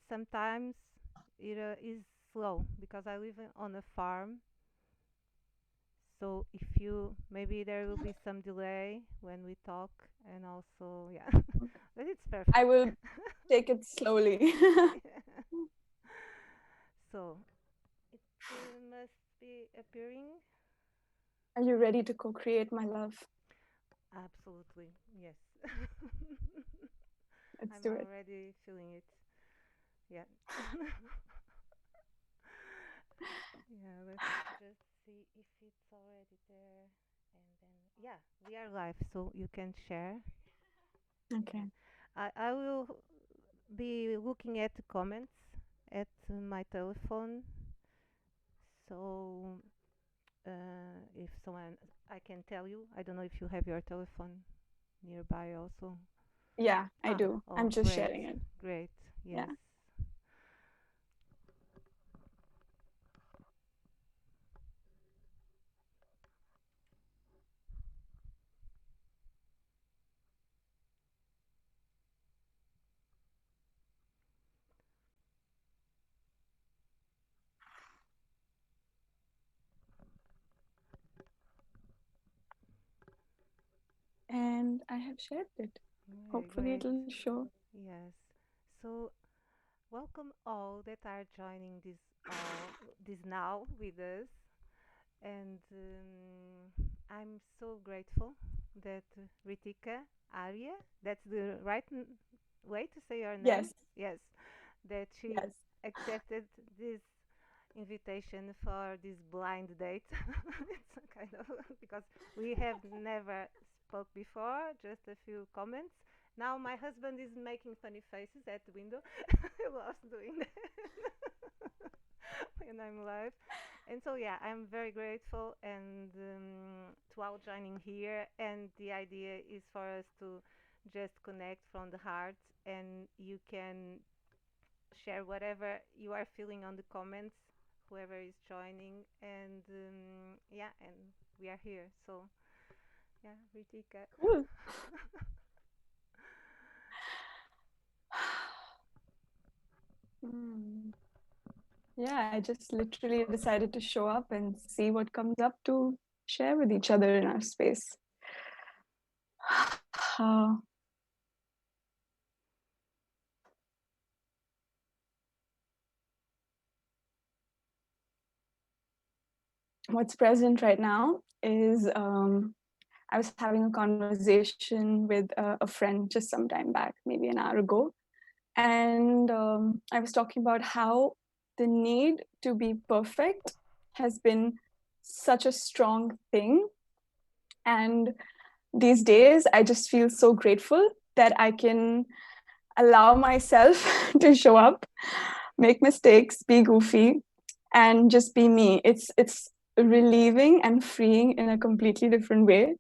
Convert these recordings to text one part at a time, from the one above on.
sometimes it is slow because I live on a farm. So if you maybe there will be some delay when we talk, and also yeah, but it's I perfect. will take it slowly. Yeah. So it must be appearing. Are you ready to co-create, my love? Absolutely, yes. Let's I'm do it. already feeling it. Yeah. Yeah, let's just see if it's already there. And then, yeah, we are live, so you can share. Yeah. Okay. I will be looking at the comments at my telephone. So, if someone, I can tell you, I don't know if you have your telephone nearby also. Yeah, I Ah, do. I'm oh, just great, sharing it. great, Yeah. yes. And I have shared it. Yeah, Hopefully great, it'll show. yes. So, welcome all that are joining this now with us, and I'm so grateful that Ritika Arya, that's the right way to say your name, Yes. yes, that she Yes. accepted this invitation for this blind date. It's a kind of because we have never spoke before, just a few comments. Now my husband is making funny faces at the window. He loves doing that when I'm live. And so yeah, I'm very grateful and to all joining here. And the idea is for us to just connect from the heart, and you can share whatever you are feeling on the comments, whoever is joining, and yeah, and we are here. So yeah, Ritika. Cool. Hmm. Yeah, I just literally decided to show up and see what comes up to share with each other in our space. Uh, what's present right now is I was having a conversation with a friend just some time back, maybe an hour ago. And I was talking about how the need to be perfect has been such a strong thing. And these days, I just feel so grateful that I can allow myself to show up, make mistakes, be goofy, and just be me. It's relieving and freeing in a completely different way.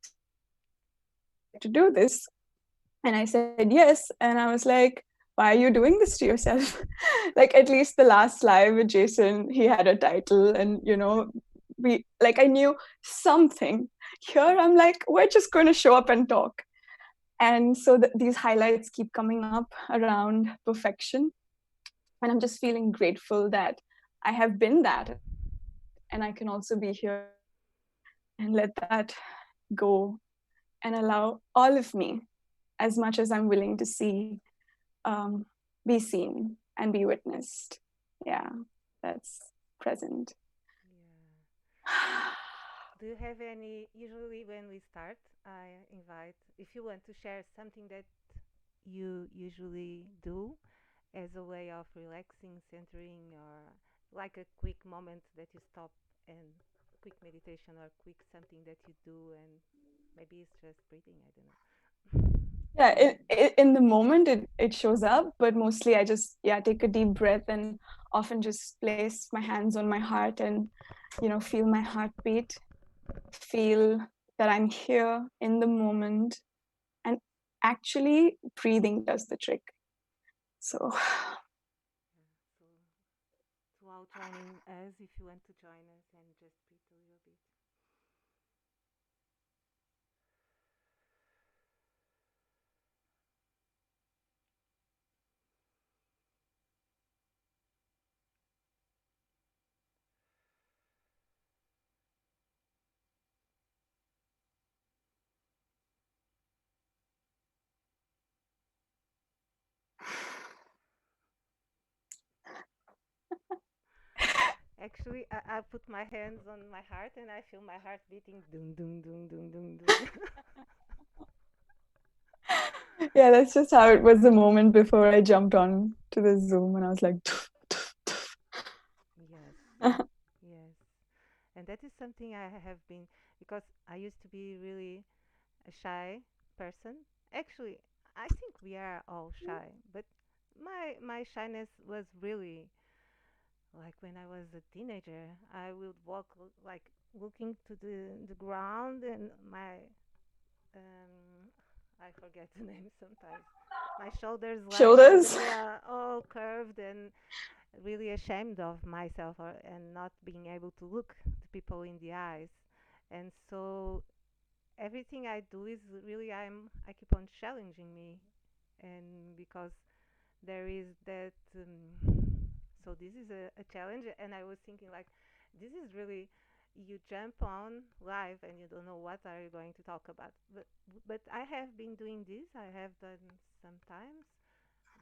So my friend was like, "Would you like to do this?" And I said yes. And I was like, "Why are you doing this to yourself?" Like at least the last live with Jason, he had a title, and we like I knew something. Here I'm like, we're just going to show up and talk. And so these highlights keep coming up around perfection, and I'm just feeling grateful that I have been that, and I can also be here and let that go and allow all of me, as much as I'm willing to see, um, be seen and be witnessed. Yeah, that's present. Yeah. Do you have any? Usually, when we start, I invite if you want to share something that you usually do as a way of relaxing, centering, or like a quick moment that you stop and quick meditation or quick something that you do, and maybe it's just breathing. I don't know. Yeah, in the moment it shows up, but mostly I just, yeah, take a deep breath and often just place my hands on my heart and feel my heartbeat, feel that I'm here in the moment, and actually breathing does the trick. So Yeah. So to all joining us, if you want to join us and just breathe a little bit. Actually, I put my hands on my heart and I feel my heart beating. Dum dum dum dum dum dum. Yeah, that's just how it was the moment before I jumped on to the Zoom and I was like, Yes, yes. And that is something I have been, because I used to be really a shy person. Actually, I think we are all shy, but my shyness was really like when I was a teenager. I would walk like looking to the ground, and my I forget the name sometimes. My shoulders like shoulders. yeah, all curved, and really ashamed of myself, and not being able to look the people in the eyes. And so everything I do is really I keep on challenging me, and because there is that so this is a challenge, and I was thinking like this is really, you jump on live and you don't know what are you going to talk about, but I have been doing this, I have done sometimes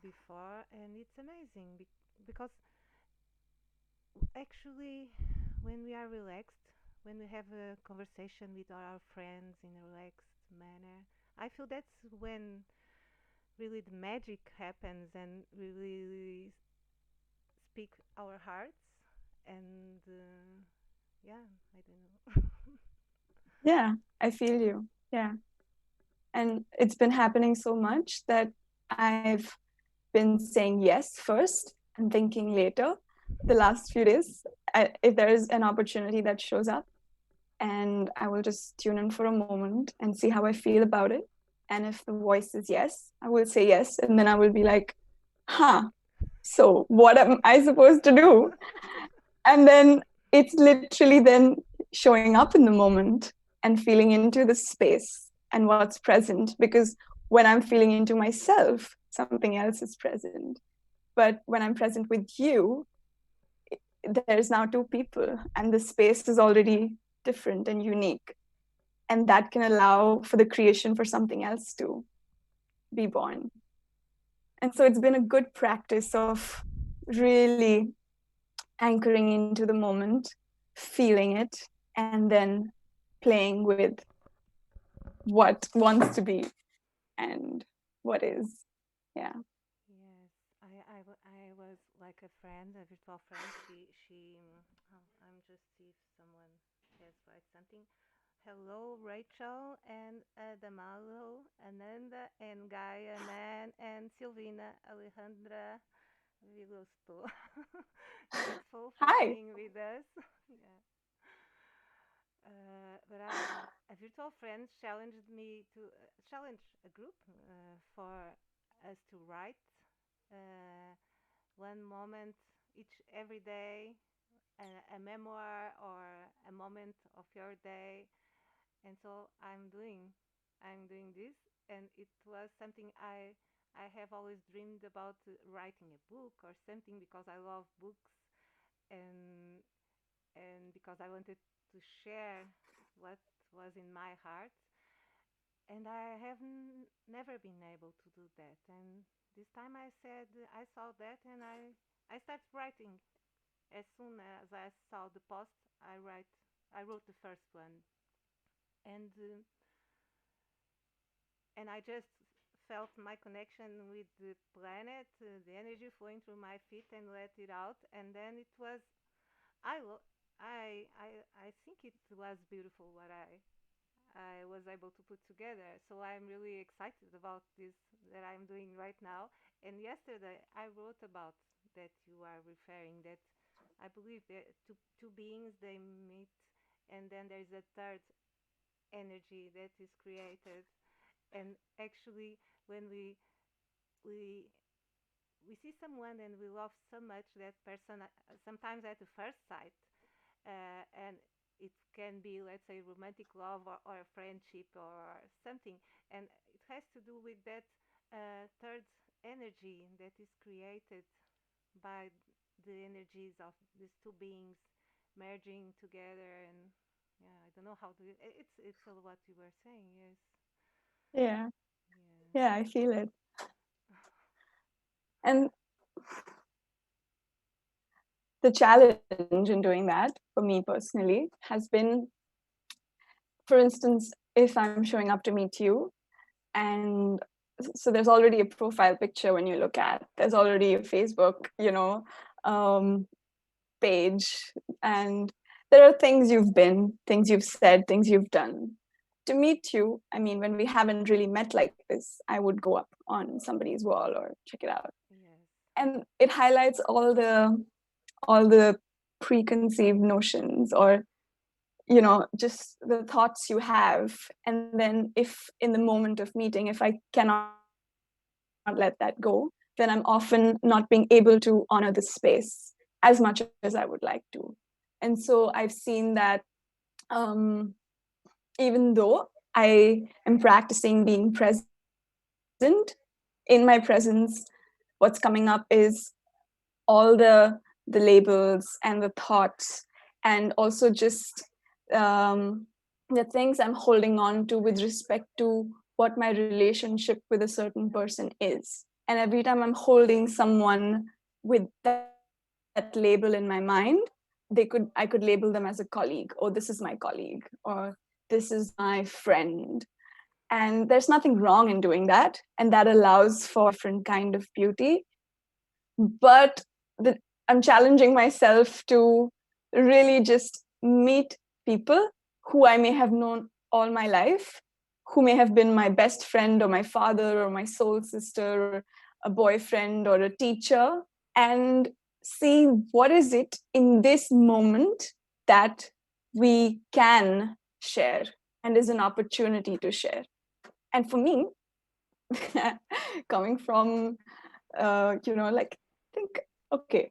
before, and it's amazing because actually when we are relaxed, when we have a conversation with our friends in a relaxed manner, I feel that's when really the magic happens, and we really speak our hearts. And yeah, I don't know. Yeah, I feel you. Yeah. And it's been happening so much that I've been saying yes first and thinking later the last few days. If there is an opportunity that shows up, and I will just tune in for a moment and see how I feel about it. And if the voice is yes, I will say yes. And then I will be like, huh, so what am I supposed to do? And then it's literally then showing up in the moment and feeling into the space and what's present. Because when I'm feeling into myself, something else is present. But when I'm present with you, there's now two people, and the space is already different and unique. And that can allow for the creation for something else to be born. And so it's been a good practice of really anchoring into the moment, feeling it, and then playing with what wants to be and what is. Yeah. Yes, I was like a friend, a virtual friend. I'm just see if someone has write something. Hello, Rachel and Damalo, Ananda and Gaia, Nan and Silvina, Alejandra Vigosto. Grateful for Hi. being with us. Yeah. But a virtual friend challenged me to challenge a group for us to write uh, one moment each every day, a memoir or a moment of your day. And so I'm doing this, and it was something I have always dreamed about, writing a book or something, because I love books, and because I wanted to share what was in my heart, and I have never been able to do that. And this time I said I saw that, and I started writing. As soon as I saw the post, I wrote the first one, and I just felt my connection with the planet, the energy flowing through my feet, and let it out. And then it was I lo- I think it was beautiful what I was able to put together. So I'm really excited about this that I'm doing right now. And yesterday I wrote about that you are referring, that I believe that two beings they meet, and then there's a third energy that is created. And actually, when we we see someone and we love so much that person, sometimes at the first sight, and it can be, let's say, romantic love, or a friendship or something, and it has to do with that third energy that is created by the energies of these two beings merging together. And yeah, I don't know how to, it's all what you were saying. Yes. Yeah. Yes. Yeah, I feel it. And the challenge in doing that for me personally has been, for instance, if I'm showing up to meet you, and so there's already a profile picture when you look at, there's already a Facebook, page, and there are things you've been, things you've said, things you've done. To meet you, I mean, when we haven't really met like this, I would go up on somebody's wall or check it out. Yes. And it highlights all the preconceived notions, or just the thoughts you have. And then if in the moment of meeting, if I cannot let that go, then I'm often not being able to honor the space as much as I would like to. And so I've seen that even though I am practicing being present, in my presence, what's coming up is all the labels and the thoughts, and also just the things I'm holding on to with respect to what my relationship with a certain person is. And every time I'm holding someone with that label in my mind, I could label them as a colleague. Oh, this is my colleague, or this is my friend. And there's nothing wrong in doing that, and that allows for a different kind of beauty. But I'm challenging myself to really just meet people who I may have known all my life, who may have been my best friend or my father or my soul sister or a boyfriend or a teacher, and see what is it in this moment that we can share and is an opportunity to share. And for me, coming from like, think, okay,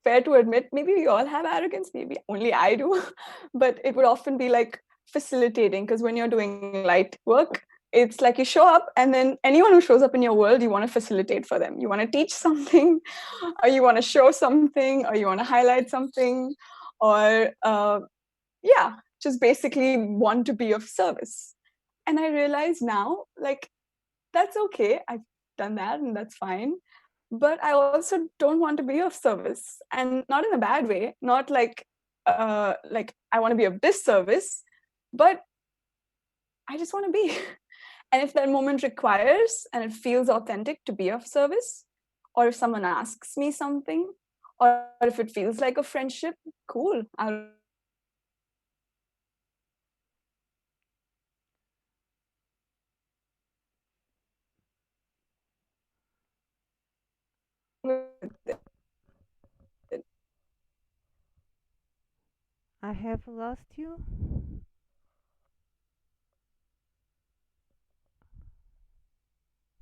fair to admit, maybe we all have arrogance, maybe only I do, but it would often be like facilitating, because when you're doing light work, it's like you show up, and then anyone who shows up in your world, you want to facilitate for them. You want to teach something, or you want to show something, or you want to highlight something, or just basically want to be of service. And I realize now, like, that's okay. I've done that, and that's fine. But I also don't want to be of service, and not in a bad way. Not like I want to be of disservice, but I just want to be. And if that moment requires and it feels authentic to be of service, or if someone asks me something, or if it feels like a friendship, cool. I'll I have lost you.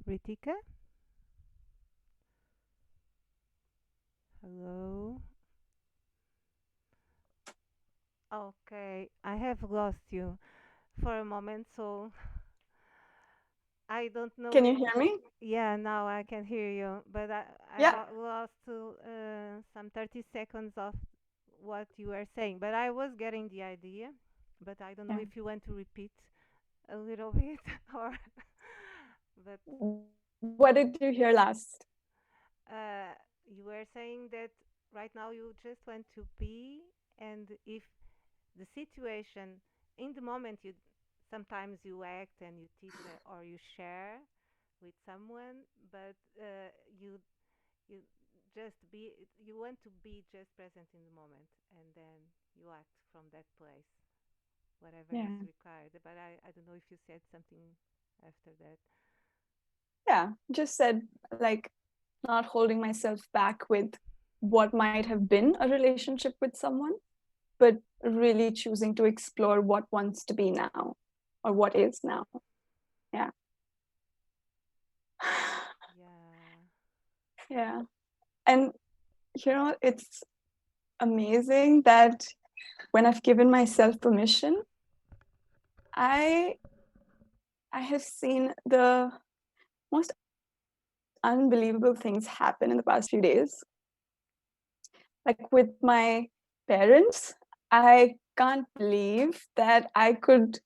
Ritika? Hello? Okay, I have lost you for a moment, so I don't know Can you if. hear me? Yeah, now I can hear you, but I Yeah. got lost to some 30 seconds of what you were saying. But I was getting the idea, but I don't know Yeah. if you want to repeat a little bit or. But What did you hear last? you were saying that right now you just want to be, and if the situation in the moment you sometimes you act and you teach or you share with someone, but you just be you want to be just present in the moment, and then you act from that place, whatever is Yeah. required. But I don't know if you said something after that. Yeah. Just said, like, not holding myself back with what might have been a relationship with someone, but really choosing to explore what wants to be now, or what is now. Yeah. Yeah. Yeah. And it's amazing that when I've given myself permission, I I have seen the most unbelievable things happen in the past few days. Like with my parents, I can't believe that I could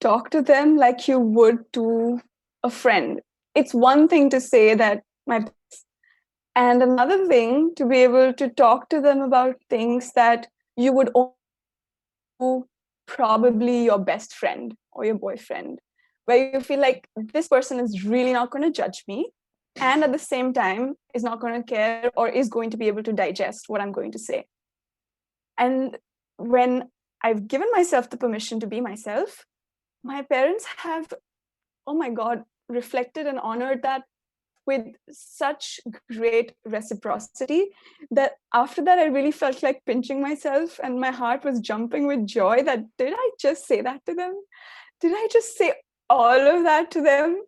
talk to them like you would to a friend. It's one thing to say that my And another thing, to be able to talk to them about things that you would only talk to probably your best friend or your boyfriend, where you feel like this person is really not going to judge me, and at the same time is not going to care or is going to be able to digest what I'm going to say. And when I've given myself the permission to be myself, my parents have, oh my God, reflected and honored that with such great reciprocity that after that, I really felt like pinching myself and my heart was jumping with joy that did I just say that to them? Did I just say all of that to them?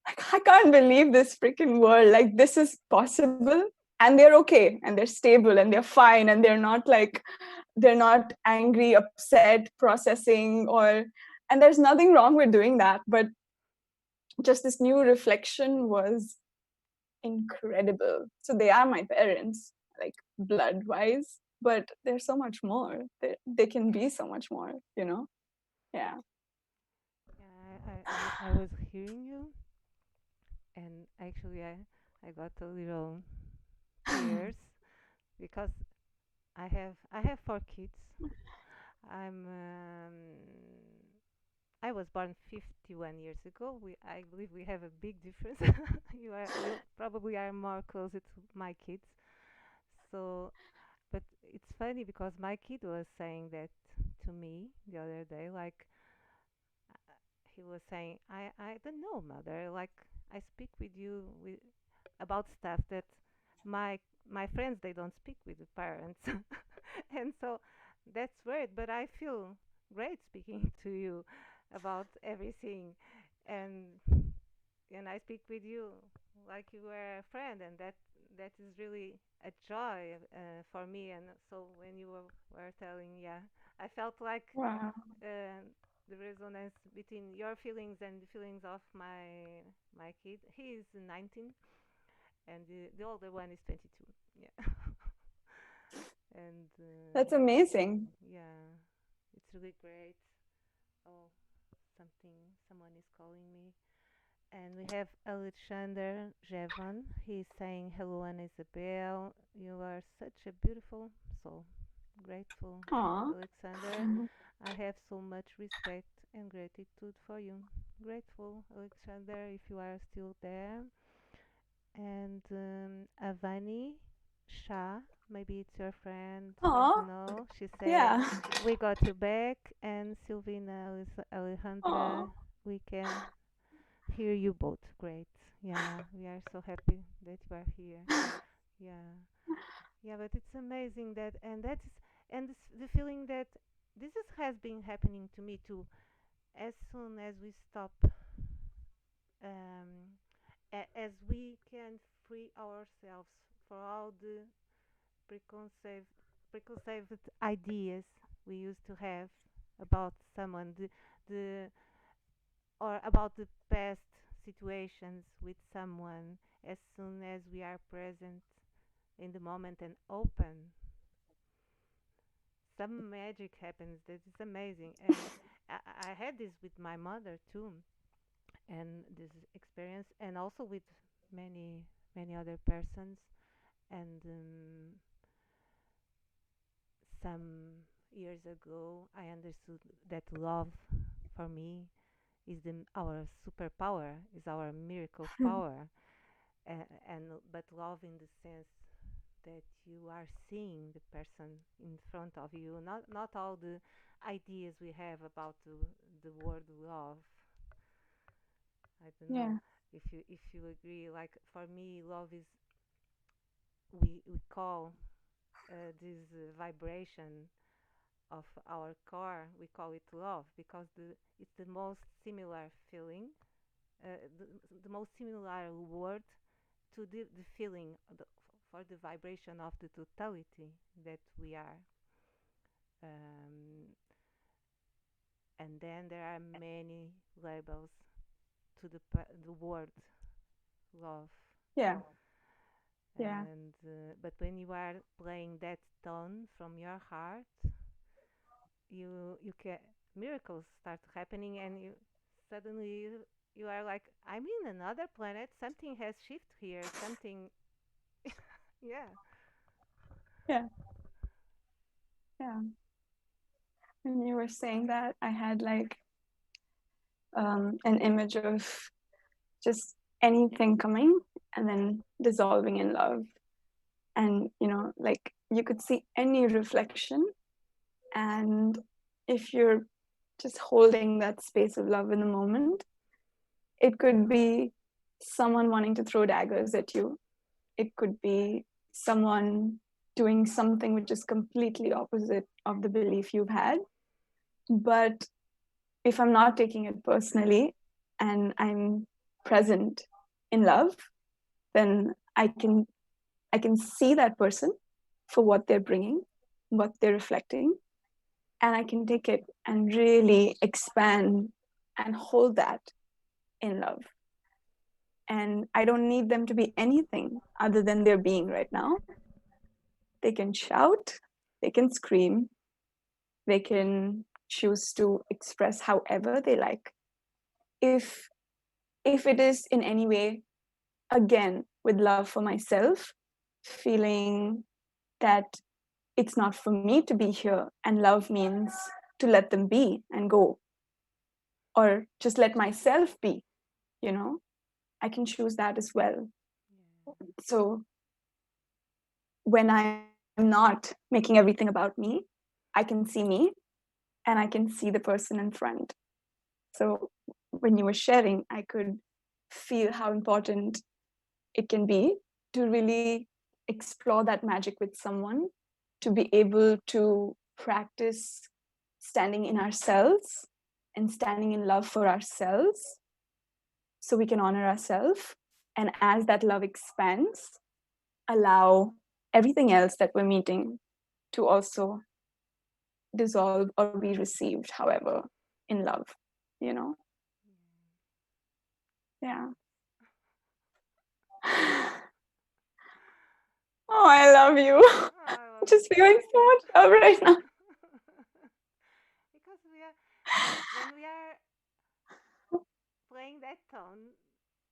Like, I can't believe this freaking world. Like, this is possible. And they're okay and they're stable and they're fine and they're not angry, upset, processing, or, and there's nothing wrong with doing that. But just this new reflection was incredible. So they are my parents, like blood wise, but there's so much more. They can be so much more, you know? Yeah. Yeah, I was hearing you, and actually I got a little tears because I have four kids. I'm I was born 51 years ago. I believe we have a big difference. You probably are more closer to my kids. So, but it's funny because my kid was saying that to me the other day. Like he was saying, I don't know, mother. Like I speak with you about stuff that my my friends they don't speak with the parents, and so that's weird. But I feel great speaking to you about everything, and I speak with you like you were a friend, and that is really a joy for me. And so when you were telling, yeah, I felt like Wow. uh, the resonance between your feelings and the feelings of my kid. He is 19, and the older one is 22. Yeah, and That's amazing. yeah, it's really great. Oh, someone is calling me. And we have Alexander Jevon. He's saying, hello, Anna Isabel. You are such a beautiful soul. Grateful, Aw. Alexander. I have so much respect and gratitude for you. Grateful, Alexander, if you are still there. And Avani Shah, maybe it's your friend, I Aw. don't know. She said, Yeah. we got you back. And Silvina Aw. Alejandra, we can hear you both. Great. Yeah, we are so happy that you are here. Yeah. Yeah, but it's amazing that and the feeling that has been happening to me too. As soon as we stop, um, as we can free ourselves for all the preconceived preconceived ideas we used to have about someone, the or about the past situations with someone. As soon as we are present in the moment and open, some magic happens that is amazing. And I had this with my mother too, and this experience, and also with many other persons. And some years ago, I understood that love for me is our superpower, is our miracle power. And but love in the sense that you are seeing the person in front of you, not all the ideas we have about the word love. I don't know Yeah. if you agree. Like for me, love is we call this vibration of our core. We call it love because it's the most similar feeling, the, the most similar word to the feeling for the vibration of the totality that we are. Um, and then there are many labels to the word love. Yeah. Yeah. And but when you are playing that tone from your heart, you can miracles start happening, and suddenly you are like, I'm in another planet. Something has shifted here. Something. Yeah. Yeah. Yeah. When you were saying that, I had like an image of just anything coming and then dissolving in love. And, like you could see any reflection. And if you're just holding that space of love in the moment, it could be someone wanting to throw daggers at you. It could be someone doing something which is completely opposite of the belief you've had. But if I'm not taking it personally and I'm present in love, then I can see that person for what they're bringing, what they're reflecting, and I can take it and really expand and hold that in love. And I don't need them to be anything other than their being right now. They can shout, they can scream, they can choose to express however they like. If it is in any way, again, with love for myself, feeling that it's not for me to be here, and love means to let them be and go, or just let myself be, I can choose that as well. Yeah. So when I'm not making everything about me, I can see me and I can see the person in front. So when you were sharing, I could feel how important it can be to really explore that magic with someone, to be able to practice standing in ourselves and standing in love for ourselves so we can honor ourselves. And as that love expands, allow everything else that we're meeting to also dissolve or be received, however, in love, you know? Yeah. Oh, I love you. Oh, I love you Just feeling too. so much love right now. Because when we are playing that tone,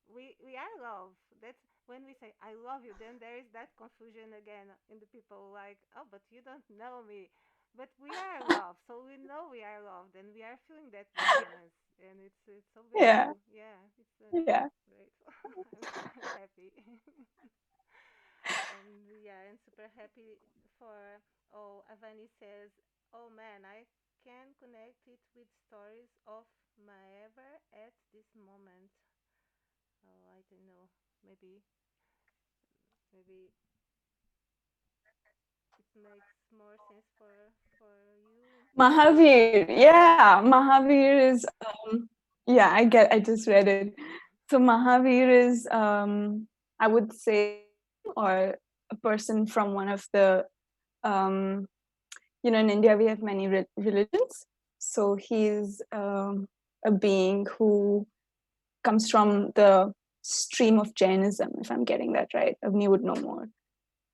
we are love. That's when we say I love you. Then there is that confusion again in the people, like, oh, but you don't know me. But we are love, so we know we are loved, and we are feeling that resonance, and it's so Yeah, beautiful. Yeah, it's yeah. great. I'm happy. And yeah, and super happy for. Oh, Avani says, oh man, I can connect it with stories of my ever at this moment. Oh, I don't know. Maybe it makes more sense for you. Mahavir. Yeah, Mahavir is, yeah, I just read it. So Mahavir is, I would say, or a person from one of the, um, in India we have many religions. So he's a being who comes from the stream of Jainism, if I'm getting that right. Avni would know more.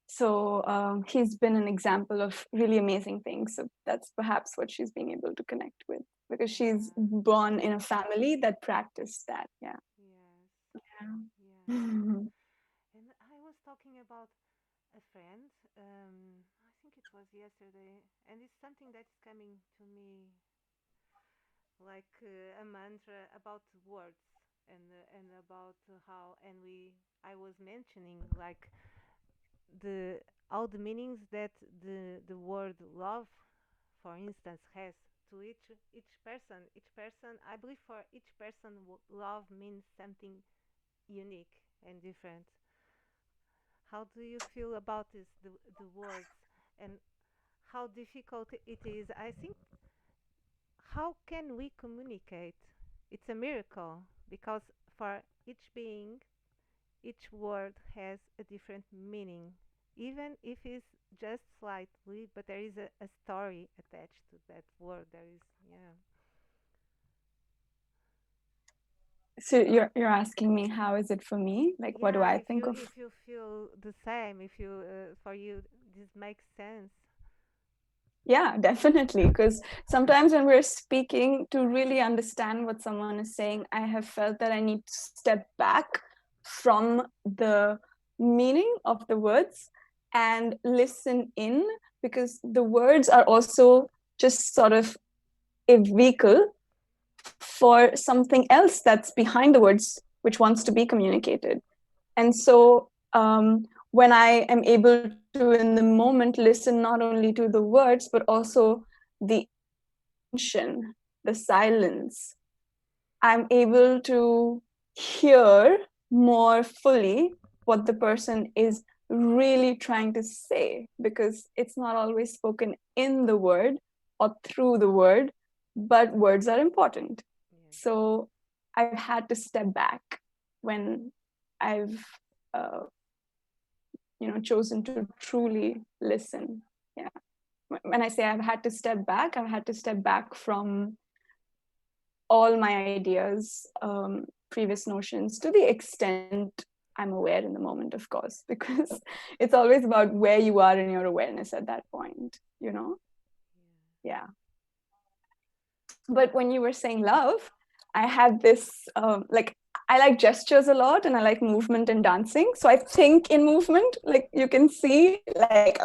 So he's been an example of really amazing things. So that's perhaps what she's being able to connect with, because she's Yeah. born in a family that practiced that. Yeah. Yes. Yeah. Yes. And I was talking about a friend. I think it was yesterday, and it's something that's coming to me like a mantra about words and about how and we. I was mentioning like the all the meanings that the word love, for instance, has to each person. I believe for each person love means something unique and different. How do you feel about this, the words, and how difficult it is? I think, how can we communicate? It's a miracle because for each being, each word has a different meaning, even if it's just slightly, but there is a story attached to that word. There is, yeah. So you're asking me how is it for me? Like what do Yeah, I think of? if you feel the same, if you for you this makes sense. Yeah, definitely. Because sometimes when we're speaking, to really understand what someone is saying, I have felt that I need to step back from the meaning of the words and listen in, because the words are also just sort of a vehicle for something else that's behind the words, which wants to be communicated. And so when I am able to, in the moment, listen not only to the words, but also the intention, the silence, I'm able to hear more fully what the person is really trying to say, because it's not always spoken in the word or through the word, but words are important. Yes. So I've had to step back when I've chosen to truly listen. Yeah. When I say I've had to step back, I've had to step back from all my ideas, previous notions, to the extent I'm aware in the moment, of course, because it's always about where you are in your awareness at that point, you know? Yeah. But when you were saying love, I had this, I like gestures a lot, and I like movement and dancing. So I think in movement, like you can see, like,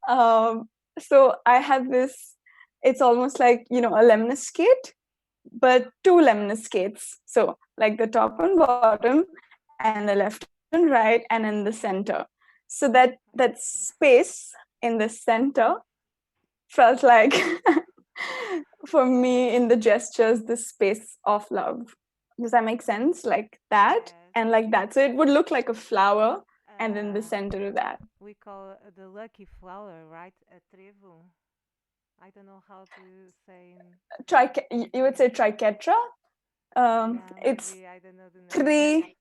um, so I had this, it's almost like, a lemon skate, but two lemon skates. So like the top and bottom, and the left and right, and in the center. So that space in the center felt like for me in the gestures the space of love. Does that make sense? Like that Yes. and like that. So it would look like a flower, and in the Uh, center of that. we call the lucky flower, right? A trevo. I don't know how to say in You would say triquetra. yeah, It's maybe I don't know the name. three,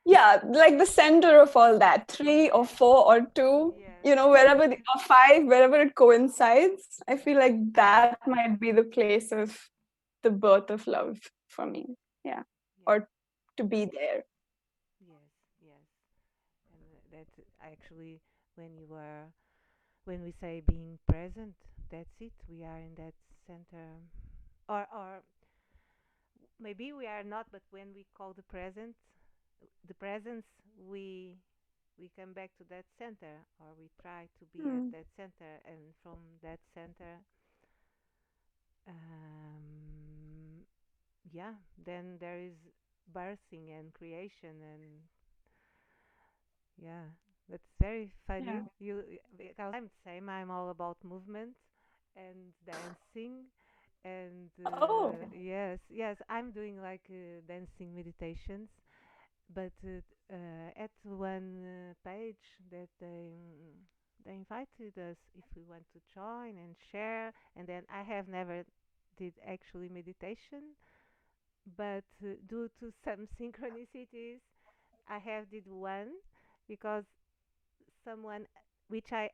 yeah, like the center of all that, three or Yes. four or two, Yes. or five, wherever it coincides. I feel like that might be the place of the birth of love for me. Yeah. Yes. Or to be there. Yes. Yes. And that's actually when you are when we say being present, that's it. We are in that center, or maybe we are not, but when we call the presence, we we come back to that center, or we try to be at Hmm. that center, and from that center, um, yeah, then there is birthing and creation, and yeah, that's very funny. Yeah. Because I'm the same. I'm all about movement and dancing, and Oh. yes, yes, I'm doing like dancing meditations. But at one page that they invited us if we want to join and share, and then I have never did actually meditation, but due to some synchronicities, I have did one because someone which I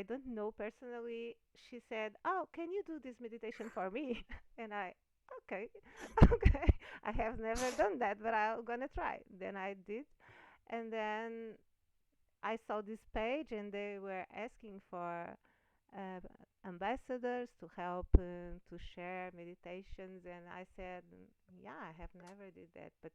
don't know personally, she said, "Oh, can you do this meditation for me?" And I, okay, okay. I have never done that, but I'm gonna try. Then I did, and then I saw this page, and they were asking for uh, ambassadors to help to share meditations, and I said, "Yeah, I have never did that, but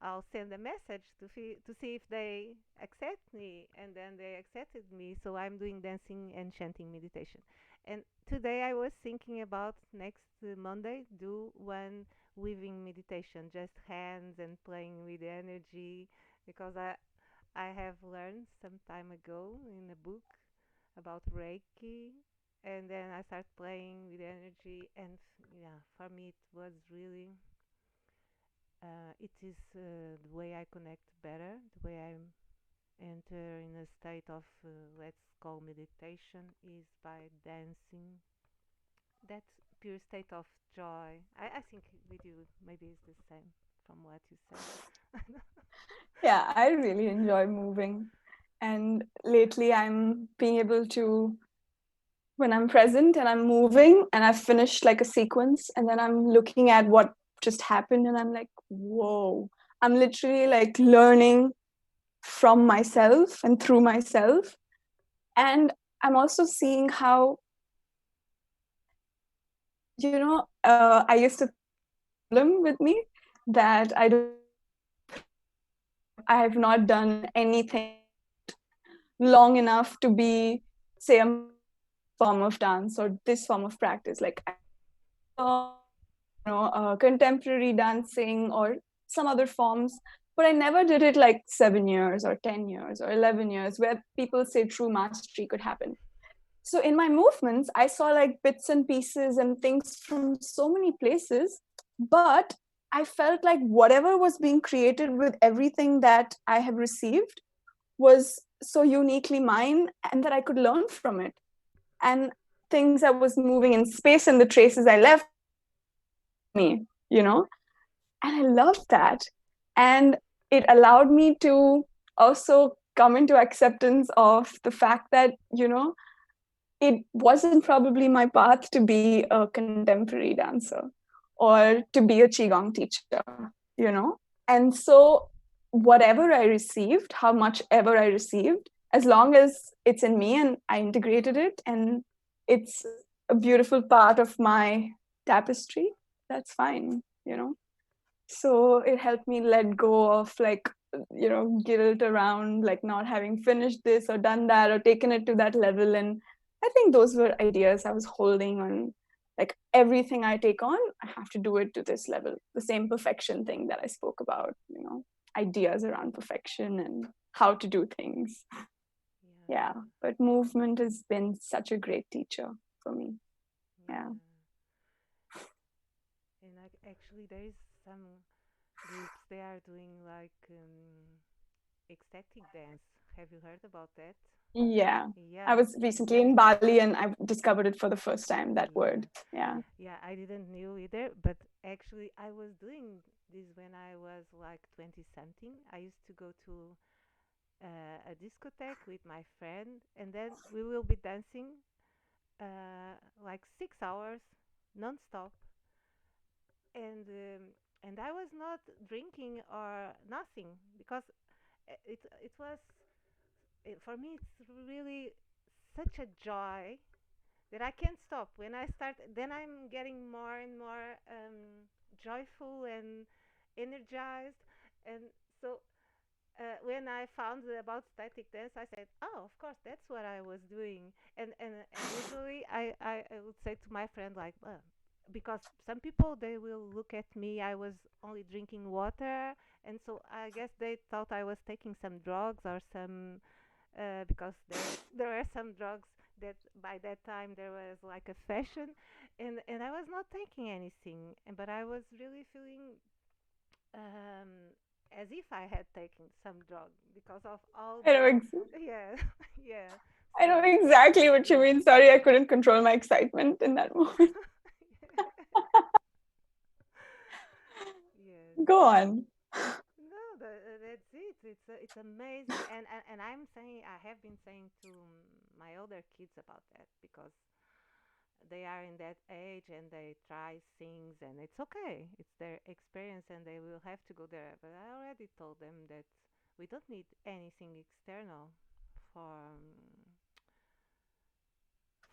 I'll send a message to see if they accept me," and then they accepted me. So I'm doing dancing and chanting meditation. And today I was thinking about next Monday do one weaving meditation, just hands and playing with energy, because I have learned some time ago in a book about Reiki, and then I start playing with energy, and yeah, for me it was really it is the way I connect better, the way I enter in a state of, let's call meditation, is by dancing. That pure state of joy. I think with you, maybe it's the same from what you said. Yeah, I really enjoy moving. And lately I'm being able to, when I'm present and I'm moving and I've finished like a sequence, and then I'm looking at what just happened, and I'm like, whoa, I'm literally like learning from myself and through myself. And I'm also seeing how, I used to think it was a problem with me that I don't, I have not done anything long enough to be, say, a form of dance or this form of practice. Like, contemporary dancing or some other forms, but I never did it like 7 years or 10 years or 11 years, where people say true mastery could happen. So in my movements, I saw like bits and pieces and things from so many places, but I felt like whatever was being created with everything that I have received was so uniquely mine, and that I could learn from it. And things that was moving in space and the traces I left me, you know? And I loved that. And it allowed me to also come into acceptance of the fact that, it wasn't probably my path to be a contemporary dancer or to be a qigong teacher, you know. And so whatever I received, how much ever I received, as long as it's in me and I integrated it and it's a beautiful part of my tapestry, that's fine, you know. So it helped me let go of like, guilt around like not having finished this or done that or taken it to that level. And I think those were ideas I was holding on. Like everything I take on, I have to do it to this level, the same perfection thing that I spoke about, ideas around perfection and how to do things. Yeah, Yeah. but movement has been such a great teacher for me. Yeah. Yeah. And actually, there is some groups they are doing like ecstatic dance. Have you heard about that? Yeah. I Yeah, was recently in Bali and I discovered it for the first time, that yeah, word. Yeah. yeah. I didn't knew either, but actually, I was doing this when I was like 20 something. I used to go to a discotheque with my friend, and then we will be dancing like 6 hours non-stop, and I was not drinking or nothing because it was for me it's really such a joy that I can't stop. When I start, then I'm getting more and more joyful and energized. And so when I found about static dance, I said, "Oh, of course, that's what I was doing." And usually I would say to my friend like, because some people they will look at me. I was only drinking water, and so I guess they thought I was taking some drugs or some because there were some drugs that by that time there was like a fashion, and I was not taking anything, but I was really feeling um, as if I had taken some drug because of all I know, the yeah yeah I know so exactly what you mean. Sorry, I couldn't control my excitement in that moment. yes. Go on. No, that's it. It's amazing, and I'm saying I have been saying to my older kids about that because they are in that age and they try things and it's okay. It's their experience and they will have to go there. But I already told them that we don't need anything external for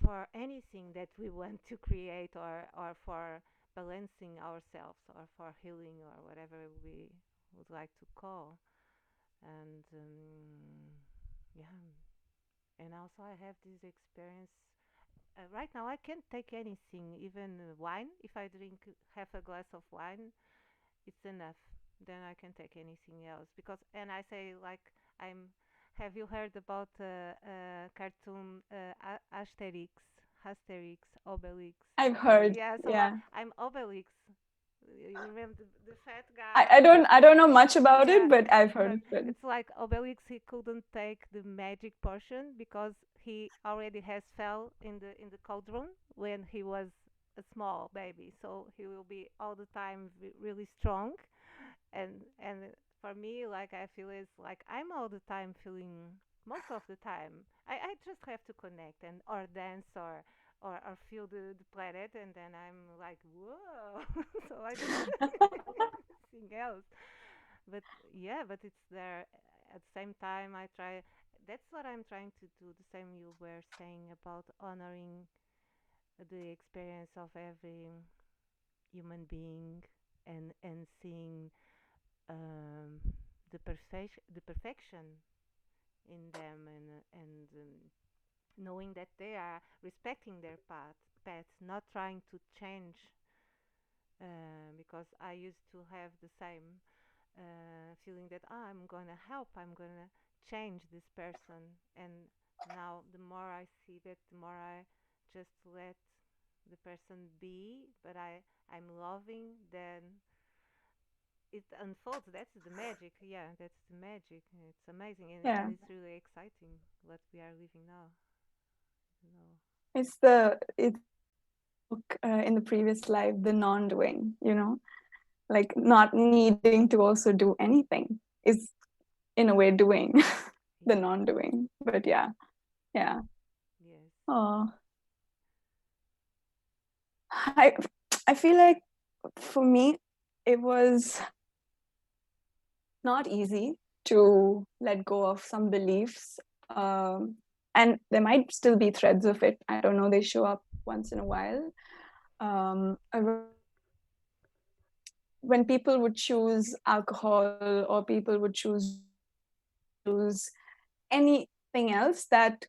for anything that we want to create or for balancing ourselves or for healing or whatever we would like to call. And yeah, and also I have this experience. Right now, I can't take anything, even wine. If I drink half a glass of wine, it's enough. Then I can take anything else because, and I say like I'm. Have you heard about cartoon Asterix, Asterix, Obelix? I've heard. Yeah, so Yeah. I'm Obelix. You remember the fat I, guy I don't that I don't know much about yeah, it, but I've heard of it. it's like Obelix. He couldn't take the magic potion because he already has fell in the cauldron when he was a small baby. So he will be all the time really strong. And for me, like I feel is like I'm all the time feeling most of the time. I just have to connect and or dance or feel the planet, and then I'm like whoa. So I don't need anything else. But yeah, but it's there at the same time. I try. That's what I'm trying to do. The same you were saying about honoring the experience of every human being and seeing um, the perfection in them, and knowing that they are respecting their path, not trying to change. Because I used to have the same feeling that, I'm gonna help, I'm gonna change this person, and now the more I see that, the more I just let the person be, but I'm loving, then it unfolds. That's the magic. Yeah, that's the magic. It's amazing, and Yeah. it's really exciting what we are living now. You know. It's in the previous life, the non-doing, like not needing to also do anything is in a way doing the Yeah. non-doing. But yeah, yeah. Yes. Oh, I I feel like for me it was not easy to let go of some beliefs. And there might still be threads of it. I don't know, they show up once in a while. Around when people would choose alcohol, or people would choose drugs, or people would choose anything else that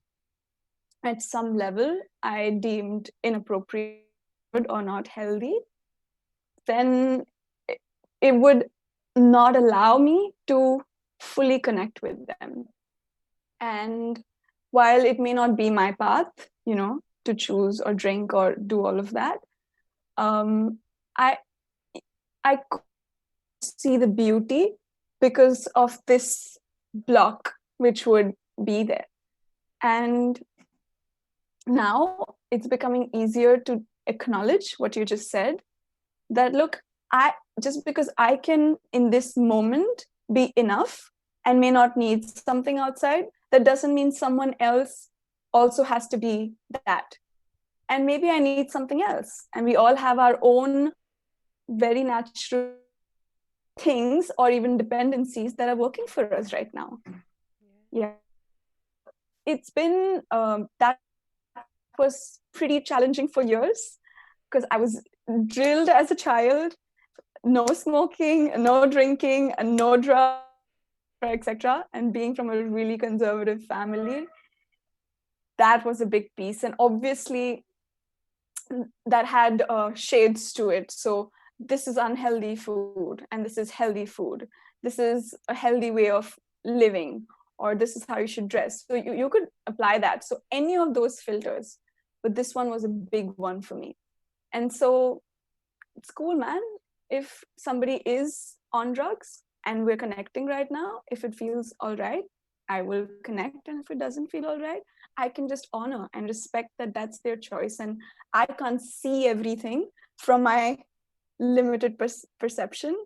at some level I deemed inappropriate or not good or not healthy, then it would not allow me to fully connect with them. And while it may not be my path, to choose or drink or do all of that, um, I I couldn't see the beauty because of this block which would be there. And now it's becoming easier to acknowledge what you just said, that look, I just because I can in this moment be enough and may not need something outside, that doesn't mean someone else also has to be that. And maybe I need something else, and we all have our own very natural things or even dependencies that are working for us right now. Yeah. Yeah. So it's been that was pretty challenging for years, because I was drilled as a child, no smoking, no drinking, and no drugs, etc., etc. And being from a really conservative family, that was a big piece. And obviously, that had shades to it. So this is unhealthy food, and this is healthy food. This is a healthy way of living, or this is how you should dress. So you could apply that. So any of those filters, but this one was a big one for me. And so it's cool, man. If somebody is on drugs and we're connecting right now, if it feels all right, I will connect. And if it doesn't feel all right, I can just honor and respect that that's their choice. And I can't see everything from my limited perception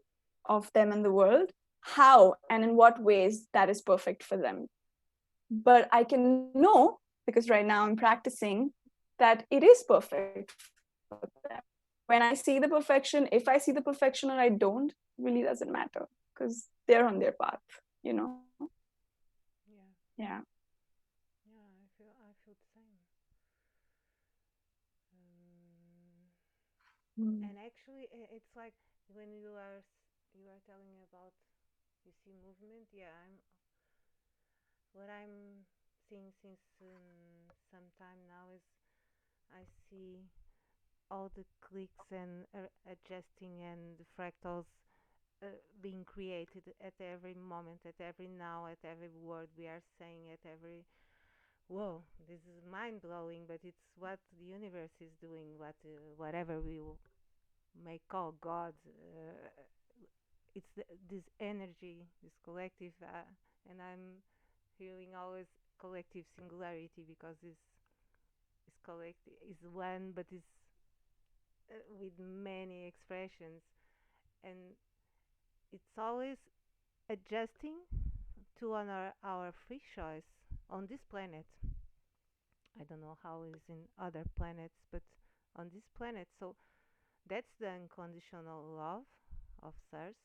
of them and the world, how and in what ways that is perfect for them. But I can know, because right now I'm practicing, that it is perfect for them. When I see the perfection, if I see the perfection or I don't, really doesn't matter, because they're on their path, you know? Yeah. Yeah. Yeah. I feel the same. Um, Mm. and actually, it's like when you are telling me about, you see movement. Yeah, what I'm seeing since some time now is, I see all the clicks and adjusting and the fractals being created at every moment, at every now, at every word we are saying, at every, whoa, this is mind blowing, but it's what the universe is doing, whatever we may call God. It's this energy, this collective, and I'm feeling always collective singularity, because this collective is one, but is with many expressions, and it's always adjusting to honor our free choice on this planet. I don't know how it is in other planets, but on this planet. So that's the unconditional love of Source,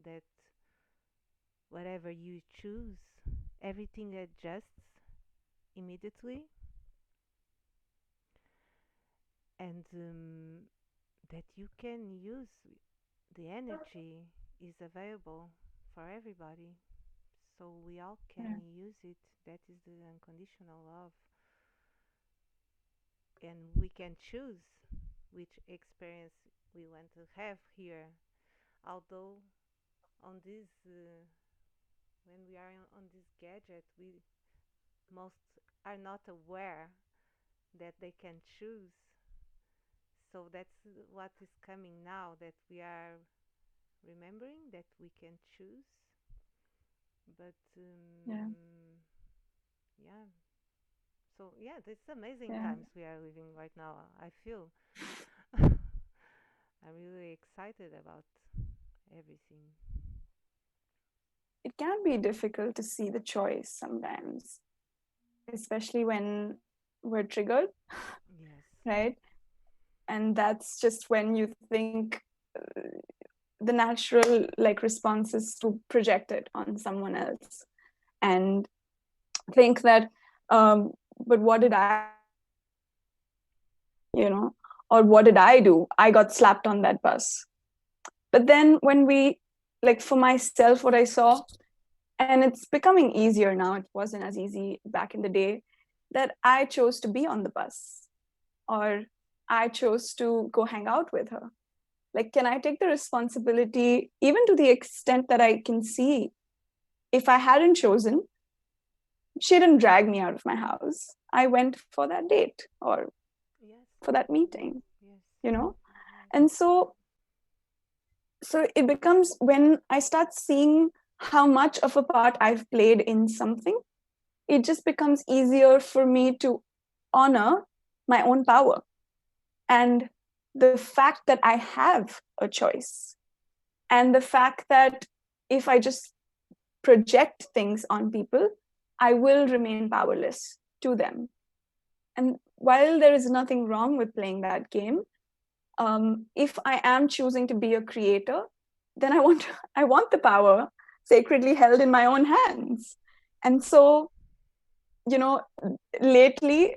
that whatever you choose, everything adjusts immediately, and that you can use the energy is available for everybody. So we all Yeah. can use it. That is the unconditional love, and we can choose which experience we want to have here. Although on this, when we are on this gadget, we most are not aware that they can choose. So that's what is coming now, that we are remembering that we can choose. But Yeah. yeah, so yeah, it's amazing Yeah. times we are living right now. I feel I'm really excited about everything. It can be difficult to see the choice sometimes, especially when we're triggered, Yes. right? And that's just when you think the natural like response is to project it on someone else and think that, but what did I do? You know, or what did I do? I got slapped on that bus. But then when we, like for myself, what I saw, and it's becoming easier now, it wasn't as easy back in the day, that I chose to be on the bus, or I chose to go hang out with her. Like, can I take the responsibility, even to the extent that I can see, if I hadn't chosen, she didn't drag me out of my house. I went for that date or Yes. for that meeting, Yes. you know? Yes. And so it becomes, when I start seeing how much of a part I've played in something, it just becomes easier for me to honor my own power and the fact that I have a choice, and the fact that if I just project things on people, I will remain powerless to them. And while there is nothing wrong with playing that game, if I am choosing to be a creator, then I want the power sacredly held in my own hands. And so, you know, lately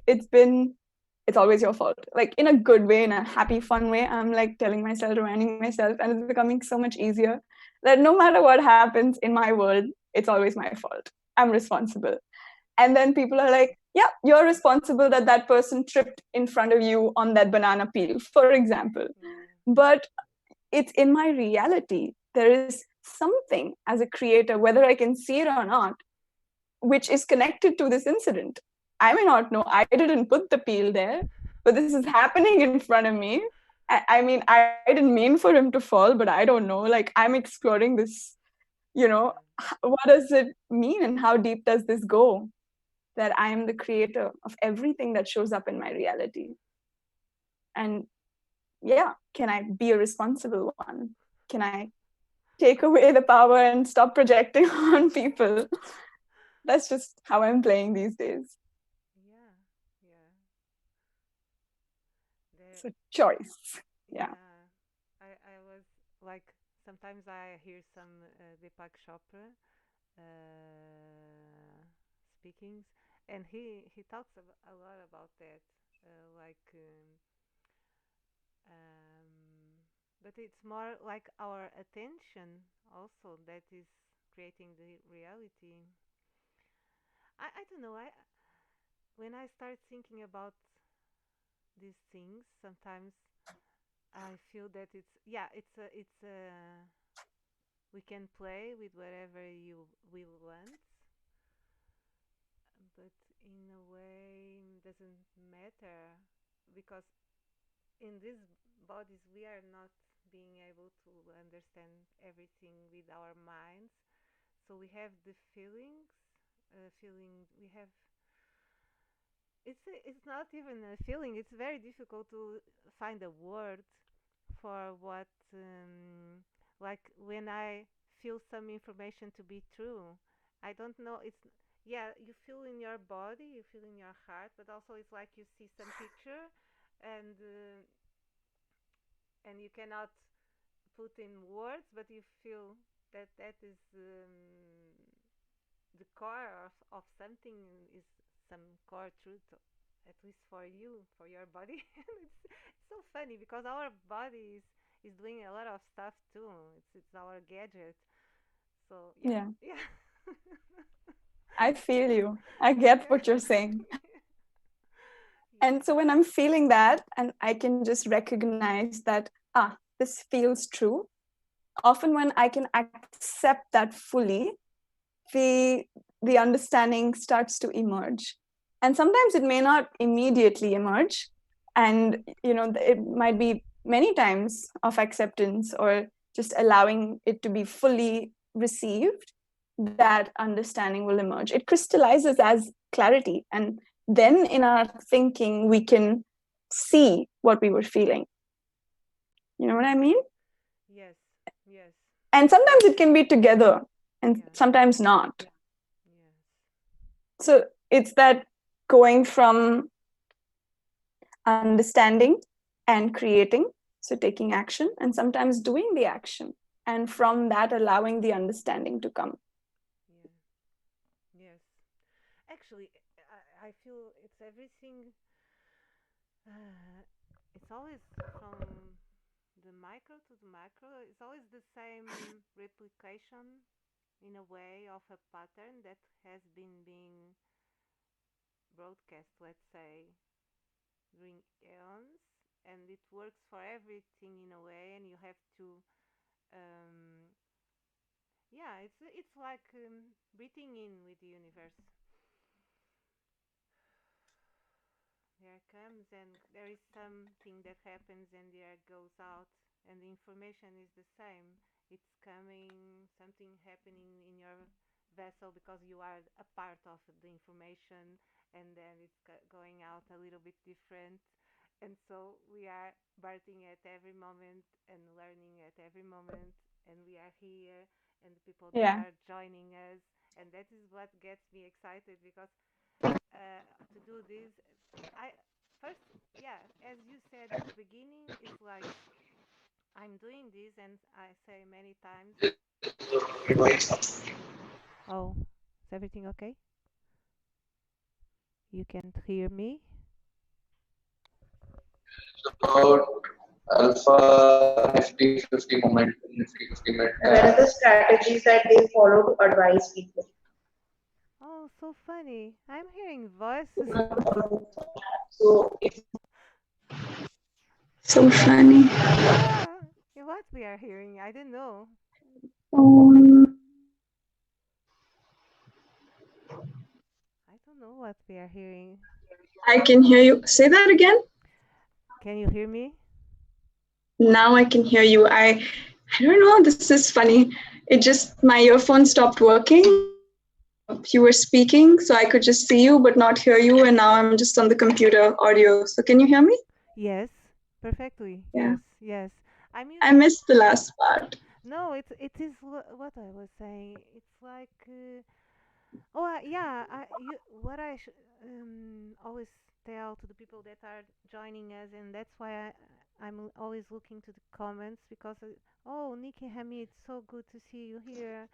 it's always your fault. Like in a good way, in a happy, fun way. I'm like telling myself, reminding myself, and it's becoming so much easier that no matter what happens in my world, it's always my fault. I'm responsible. And then people are like, yeah, you're responsible that that person tripped in front of you on that banana peel, for example. Yeah. But it's in my reality. There is something as a creator, whether I can see it or not, which is connected to this incident. I may not know, I didn't put the peel there, but this is happening in front of me. I mean, I didn't mean for him to fall, but I don't know. Like, I'm exploring this, Yeah. what does it mean and how deep does this go? That I am the creator of everything that shows up in my reality. And yeah, can I be a responsible one? Can I take away the power and stop projecting on people? That's just how I'm playing these days. Yeah. Yeah. There. It's a choice. Yeah. Yeah. I was like, sometimes I hear some Deepak Chopra speakings, and he talks a lot about that, like, but it's more like our attention also that is creating the reality. I don't know. I When I start thinking about these things, sometimes I feel that it's a we can play with whatever you will want, but in a way doesn't matter, because in these bodies we are not being able to understand everything with our minds. So we have the feelings, feeling we have. It's not even a feeling. It's very difficult to find a word for what, like when I feel some information to be true. I don't know. It's Yeah. You feel in your body, you feel in your heart, but also it's like you see some picture, and you cannot put in words, but you feel that that is, the core of something, is some core truth, at least for you, for your body. It's so funny because our body is doing a lot of stuff too. It's our gadget. So yeah, Yeah. yeah. I feel you. I get what you're saying. And so when I'm feeling that, and I can just recognize that, this feels true. Often when I can accept that fully, the the understanding starts to emerge. And sometimes it may not immediately emerge. And it might be many times of acceptance or just allowing it to be fully received, that understanding will emerge. It crystallizes as clarity. And then in our thinking, we can see what we were feeling. You know what I mean? Yes, yes, And sometimes it can be together and yes, sometimes not. yes, So it's that going from understanding and creating, so taking action, and sometimes doing the action. And from that, allowing the understanding to come. yeah, yes. Actually, I feel it's everything. Uh, it's always from the micro to the macro. It's always the same replication in a way of a pattern that has been being broadcast, let's say, during eons, and it works for everything in a way, and you have to, um, yeah, it's like breathing in with the universe. There comes and there is something that happens and the air goes out and the information is the same. It's coming, something happening in your vessel because you are a part of the information, and then it's going out a little bit different. And so we are birthing at every moment and learning at every moment, and we are here, and the people that Yeah. are joining us. And that is what gets me excited because to do this, I first, yeah, as you said at the beginning, it's like I'm doing this, and I say many times, "Oh, is everything okay? You can't hear me?" Alpha Nifty 50 moment, Nifty 50 minute. Where are the strategies that they follow to advise people? Oh, so funny. I'm hearing voices. So if So funny. Yeah, what we are hearing, I don't know. Um, I don't know what we are hearing. I can hear you. Say that again. Can you hear me? Now I can hear you. I don't know. This is funny. It just my earphone stopped working. You were speaking, so I could just see you but not hear you. And now I'm just on the computer audio. So can you hear me? Yes, perfectly. Yeah. Yes, yes. I'm I using. missed the last part. No, it is what I was saying. It's like. Oh, yeah. What I always tell to the people that are joining us, and that's why I'm always looking to the comments because, oh, Nikki Hamid, so good to see you here.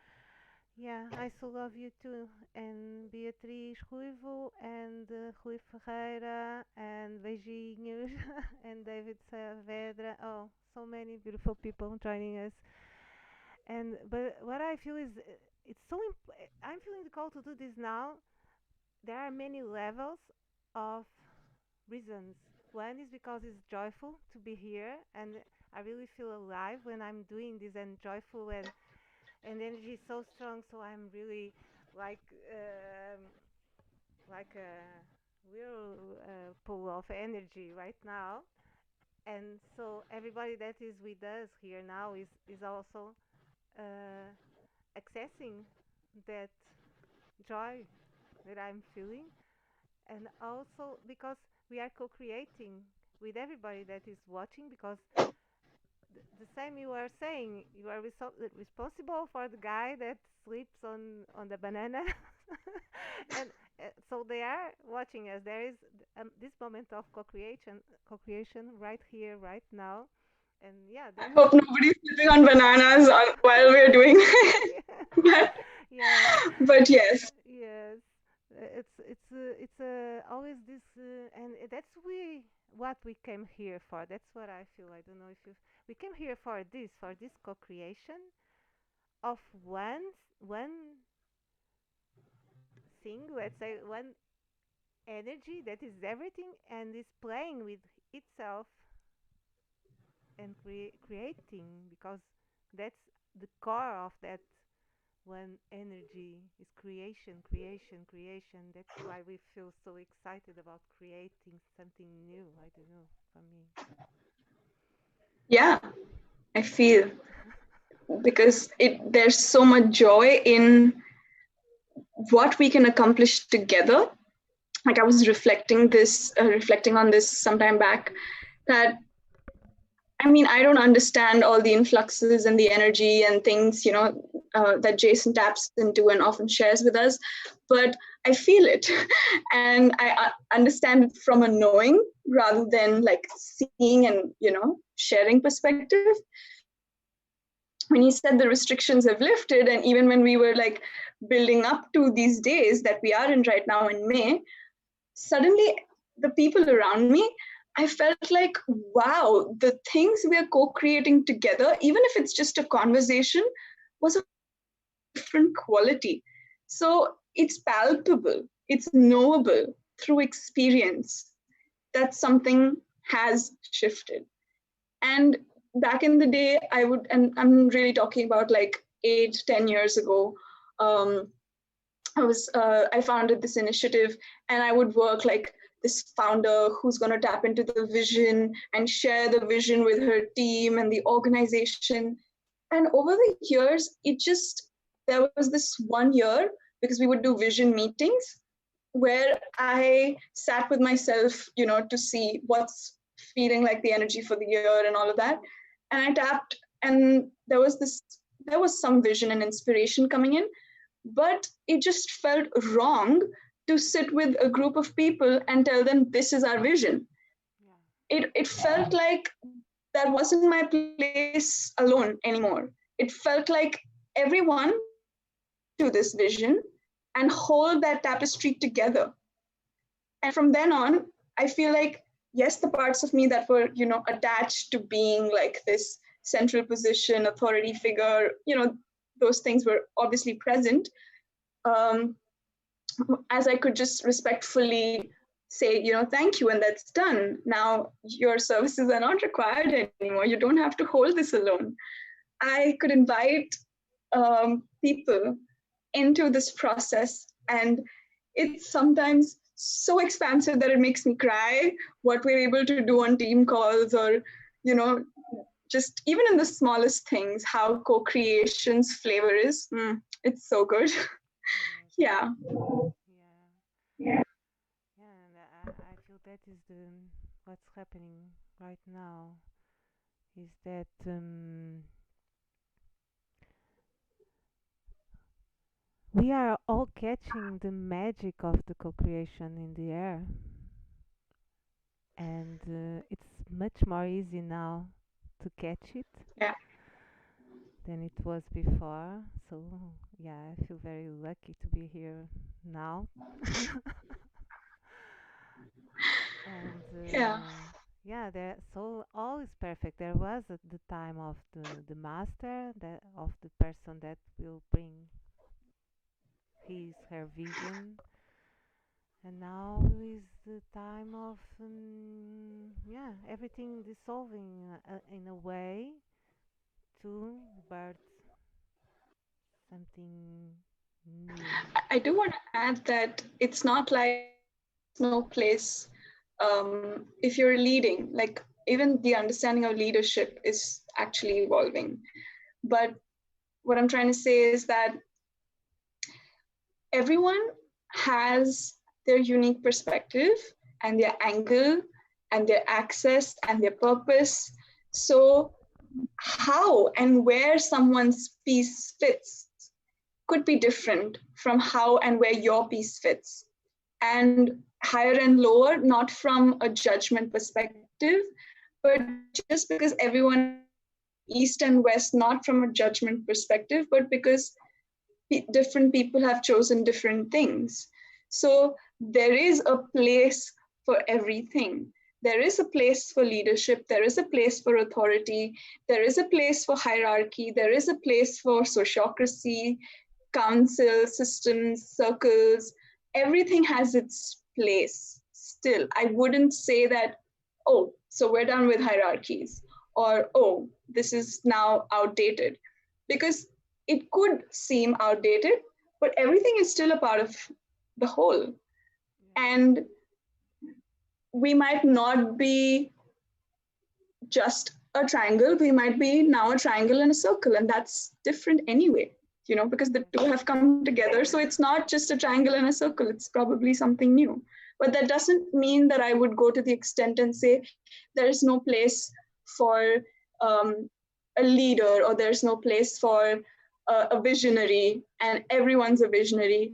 Yeah, I so love you too. And Beatriz Ruivo, and Rui Ferreira, and Beijinhos, and David Saavedra. Oh, so many beautiful people joining us. And but what I feel is it's so I'm feeling the call to do this now. There are many levels of reasons. One is because it's joyful to be here, and I really feel alive when I'm doing this, and joyful, and energy is so strong. So I'm really like like a whirlpool of energy right now. And so everybody that is with us here now is also uh, accessing that joy that I'm feeling, and also because we are co-creating with everybody that is watching, because the same you are saying, you are responsible for the guy that sleeps on the banana, and so they are watching us. There is this moment of co-creation right here, right now, and yeah, I then hope nobody's slipping on bananas while we're doing it. yeah, but, yeah. but yes. Yes, it's always this, and that's what we came here for. That's what I feel. I don't know if we came here for this co-creation of one thing, let's say one energy that is everything and is playing with itself and creating, because that's the core of that one energy is creation, creation, creation. That's why we feel so excited about creating something new. I don't know, for me. Yeah, I feel, because there's so much joy in what we can accomplish together. Like I was reflecting on this sometime back, that I mean, I don't understand all the influxes and the energy and things, that Jason taps into and often shares with us, but I feel it and I understand it from a knowing rather than like seeing and, sharing perspective. When he said the restrictions have lifted, and even when we were like building up to these days that we are in right now in May, suddenly the people around me, I felt like, wow, the things we are co-creating together, even if it's just a conversation, was a different quality. So it's palpable, it's knowable through experience that something has shifted. And back in the day, and I'm really talking about like 8-10 years ago, I founded this initiative, and I would work like this founder who's going to tap into the vision and share the vision with her team and the organization. And over the years, there was this 1 year, because we would do vision meetings, where I sat with myself, to see what's feeling like the energy for the year and all of that. And I tapped, and there was some vision and inspiration coming in, but it just felt wrong to sit with a group of people and tell them this is our vision. It felt like that wasn't my place alone anymore. It felt like everyone to this vision and hold that tapestry together. And from then on, I feel like, yes, the parts of me that were, attached to being like this central position, authority figure, those things were obviously present. As I could just respectfully say, thank you, and that's done. Now your services are not required anymore. You don't have to hold this alone. I could invite people into this process, and it's sometimes so expansive that it makes me cry, what we're able to do on team calls, or just even in the smallest things, how co-creation's flavor is. It's so good. Yeah. Yeah, and I feel that is what's happening right now. Is that we are all catching the magic of the co-creation in the air, and it's much more easy now to catch it than it was before. So yeah, I feel very lucky to be here now. And yeah, so all is perfect. There was at the time of the master, that of the person that will bring her vision, and now is the time of yeah, everything dissolving in a way to birth something new. I do want to add that it's not like no place if you're leading, like even the understanding of leadership is actually evolving. But what I'm trying to say is that everyone has their unique perspective and their angle and their access and their purpose. So how and where someone's piece fits could be different from how and where your piece fits. And higher and lower, not from a judgment perspective, but just because everyone east and west, not from a judgment perspective, but because different people have chosen different things. So there is a place for everything. There is a place for leadership, there is a place for authority, there is a place for hierarchy, there is a place for sociocracy, council systems, circles, everything has its place still. I wouldn't say that, oh, so we're done with hierarchies, or oh, this is now outdated, because it could seem outdated, but everything is still a part of the whole. And we might not be just a triangle, we might be now a triangle and a circle, and that's different anyway, because the two have come together. So it's not just a triangle and a circle, it's probably something new. But that doesn't mean that I would go to the extent and say there's no place for a leader, or there's no place for a visionary, and everyone's a visionary,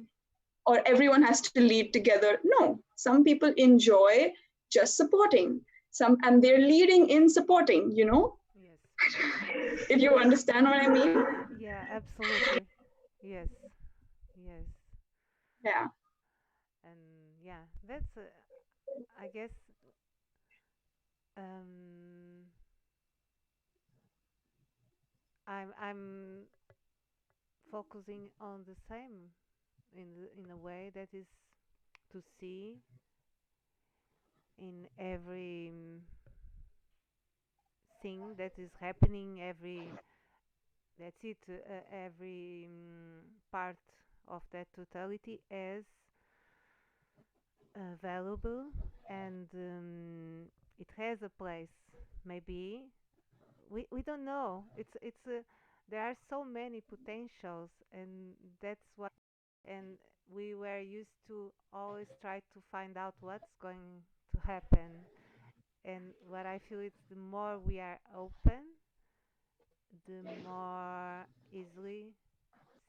or everyone has to lead together. No, some people enjoy just supporting, and they're leading in supporting, Yes. if you understand what I mean. Yeah, absolutely. Yes. Yes. Yeah. And yeah, that's I guess um I'm focusing on the same in a way that is to see in every thing that is happening, every that's it, every part of that totality as valuable, and it has a place. Maybe we don't know. It's there are so many potentials, and that's why. And we were used to always try to find out what's going to happen. And what I feel is the more we are open, the more easily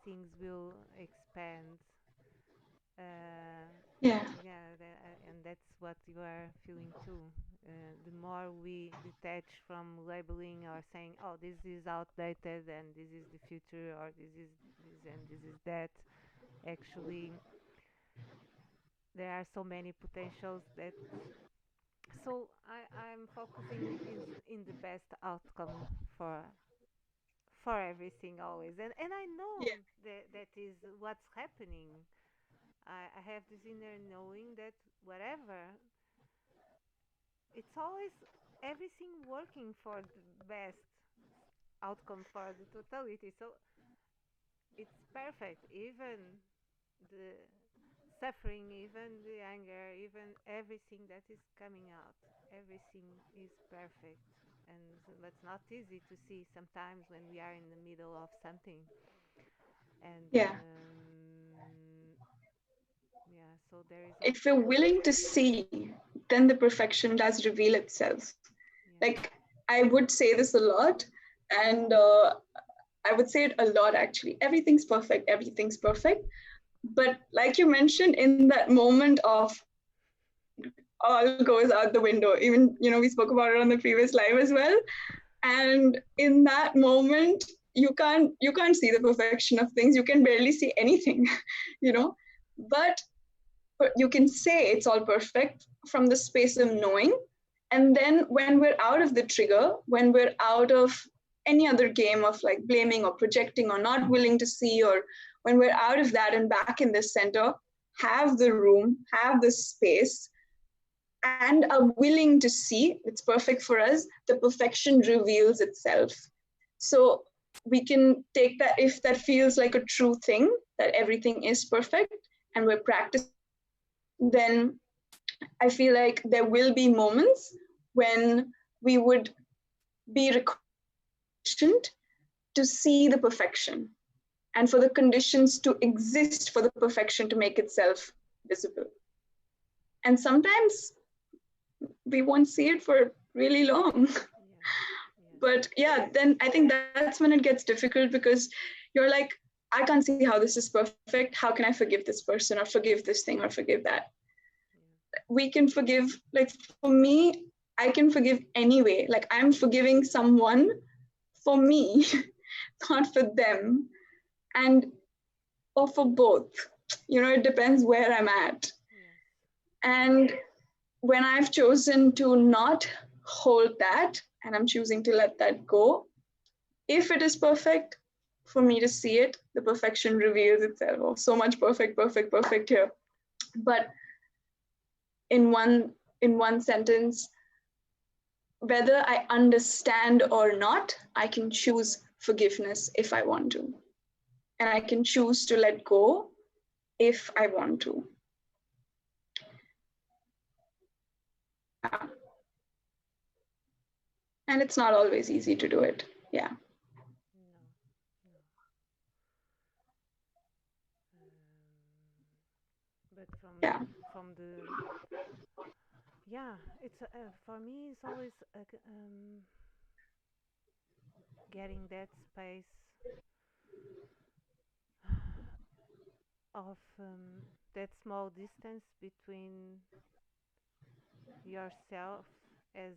things will expand. Uh, Yeah. yeah, and that's what you are feeling too. The more we detach from labeling or saying, "Oh, this is outdated and this is the future," or "this is this and this is that," actually, there are so many potentials that. So I'm focusing is in the best outcome for everything always, and I know Yeah. that is what's happening. I have this inner knowing that whatever, it's always everything working for the best outcome for the totality. So it's perfect, even the suffering, even the anger, even everything that is coming out. Everything is perfect. And it's not easy to see sometimes when we are in the middle of something. And Yeah. yeah, so there is If we're also, willing to see, then the perfection does reveal itself. yeah, Like, I would say this a lot, and I would say it a lot actually. Everything's perfect, everything's perfect. But like you mentioned, in that moment of all goes out the window, even, we spoke about it on the previous live as well. And in that moment, you can't see the perfection of things. You can barely see anything, you know. But you can say it's all perfect from the space of knowing. And then when we're out of the trigger, when we're out of any other game of like blaming or projecting or not willing to see, or when we're out of that and back in the center, have the room, have the space, and are willing to see it's perfect for us, the perfection reveals itself. So we can take that, if that feels like a true thing, that everything is perfect and we're practicing it, then I feel like there will be moments when we would be conditioned to see the perfection, and for the conditions to exist for the perfection to make itself visible. And sometimes we won't see it for really long. yeah, yeah, But yeah, then I think that's when it gets difficult, because you're like, I can't see how this is perfect. How can I forgive this person, or forgive this thing, or forgive that? yeah, We can forgive, like for me, I can forgive anyway. Like I'm forgiving someone for me, not for them. And or for both. It depends where I'm at. yes, And when I've chosen to not hold that, and I'm choosing to let that go, if it is perfect, for me to see it, the perfection reveals itself. Oh, so much perfect, perfect, perfect here. But in one sentence, whether I understand or not, I can choose forgiveness if I want to. And I can choose to let go if I want to. Yeah. And it's not always easy to do it. Yeah. No, no. But Yeah. from the it's for me it's always getting that space of that small distance between yourself as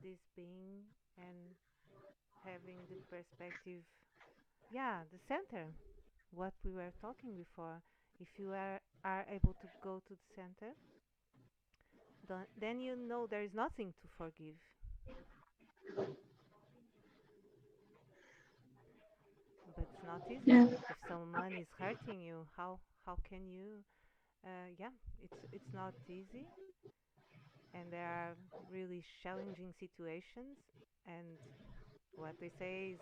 this being and having the perspective, the center, what we were talking before. If you are able to go to the center, then you know there is nothing to forgive. But it's not easy. Yeah. If someone is hurting you, how can you? It's not easy, and there are really challenging situations. And what they say is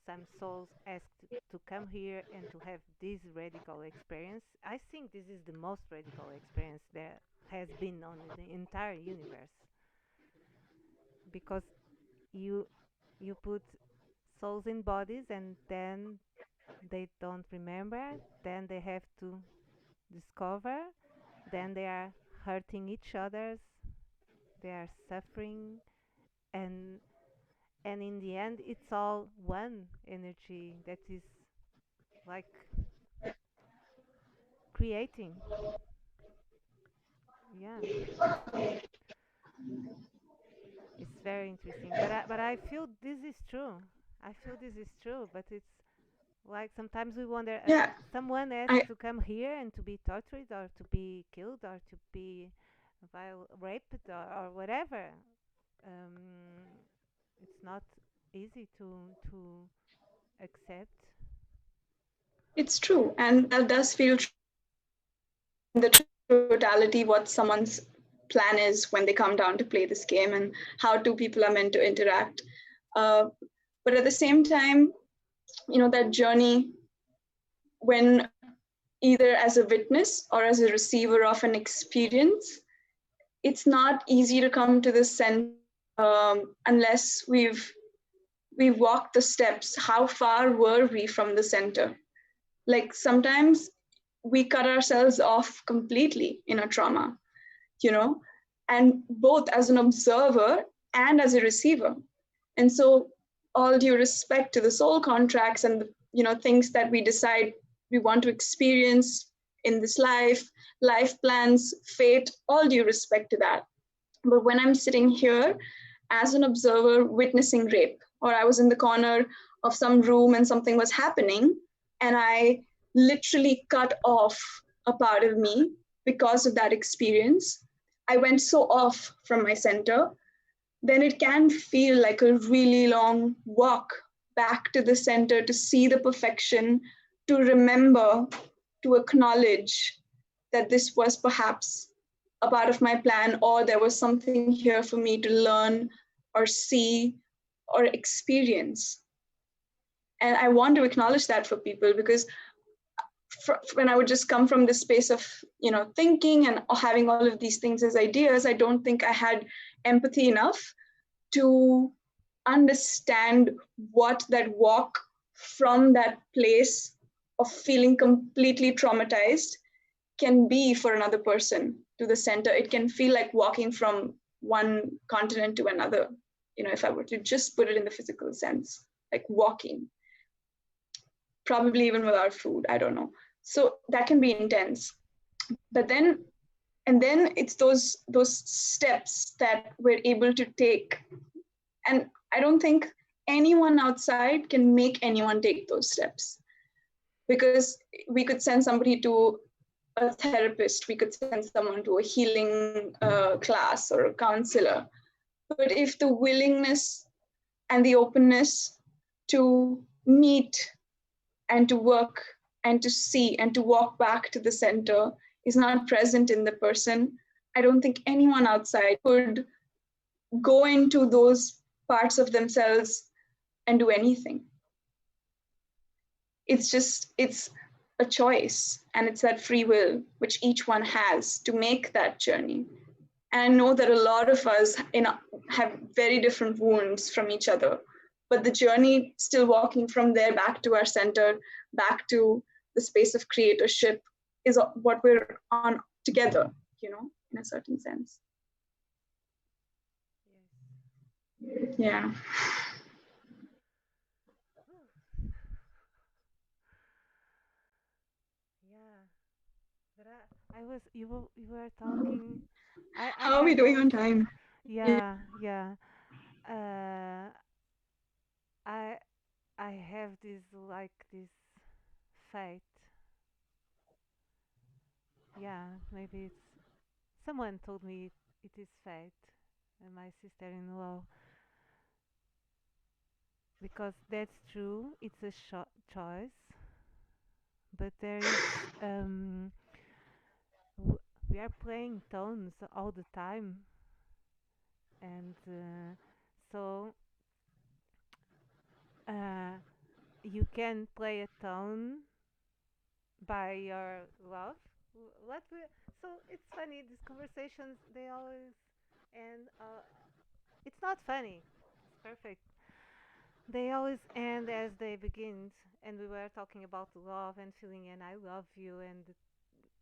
some souls asked to come here and to have this radical experience. I think this is the most radical experience there has been on the entire universe, because you you put souls in bodies and then they don't remember, then they have to discover, then they are hurting each other, they are suffering, and in the end it's all one energy that is like creating. Yeah, it's very interesting. But I feel this is true. I feel this is true, but it's like sometimes we wonder, Yeah. someone asked I to come here and to be tortured or to be killed or to be raped or whatever. Um, it's not easy to accept. It's true. And that does feel the totality what someone's plan is when they come down to play this game and how two people are meant to interact. Uh, but at the same time, that journey, when either as a witness or as a receiver of an experience, it's not easy to come to this sense unless we've walked the steps. How far were we from the center? Like sometimes we cut ourselves off completely in a trauma, and both as an observer and as a receiver. And so all due respect to the soul contracts and things that we decide we want to experience in this life plans, fate, all due respect to that. But when I'm sitting here as an observer witnessing rape, or I was in the corner of some room and something was happening, and I literally cut off a part of me because of that experience, I went so off from my center, then it can feel like a really long walk back to the center to see the perfection, to remember, to acknowledge that this was perhaps a part of my plan, or there was something here for me to learn or see or experience. And I want to acknowledge that for people, because when I would just come from this space of thinking and having all of these things as ideas, I don't think I had empathy enough to understand what that walk from that place of feeling completely traumatized can be for another person to the center. It can feel like walking from one continent to another, if I were to just put it in the physical sense, like walking, probably even without food, I don't know. So that can be intense. But then it's those steps that we're able to take. And I don't think anyone outside can make anyone take those steps, because we could send somebody to a therapist, we could send someone to a healing class or a counselor. But if the willingness and the openness to meet and to work and to see and to walk back to the center, is not present in the person, I don't think anyone outside could go into those parts of themselves and do anything. It's a choice, and it's that free will which each one has to make that journey. And I know that a lot of us have very different wounds from each other, but the journey still walking from there back to our center, back to the space of creatorship, is what we're on together, in a certain sense. Yeah. Yeah, but you were talking. I How are we have doing always. on time? Yeah, yeah. Uh, I I have this fate. Yeah, maybe it's someone told me it is fate, and my sister-in-law, because that's true. It's a choice, but there is um we are playing tones all the time, and so uh, you can play a tone by your love. What we so it's funny. These conversations they always end. It's not funny. It's perfect. They always end as they begin, and we were talking about love and feeling, and I love you, and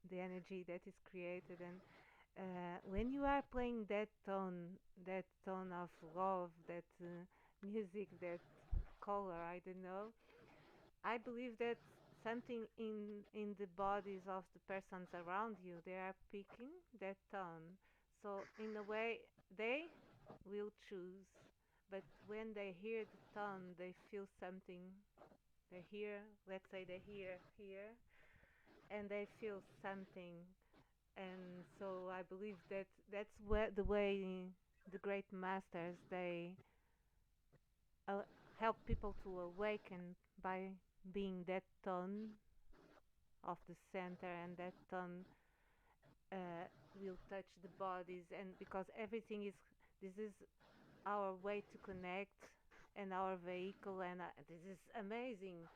the energy that is created, and when you are playing that tone of love, that music, that color, I don't know. I believe that something in the bodies of the persons around you, they are picking that tone. So in a way, they will choose, but when they hear the tone, they feel something. They hear, let's say they hear here, and they feel something. And so I believe that that's where the way the great masters they uh, help people to awaken by being that tone of the center, and that tone will touch the bodies, and because everything is this is our way to connect and our vehicle, and this is amazing,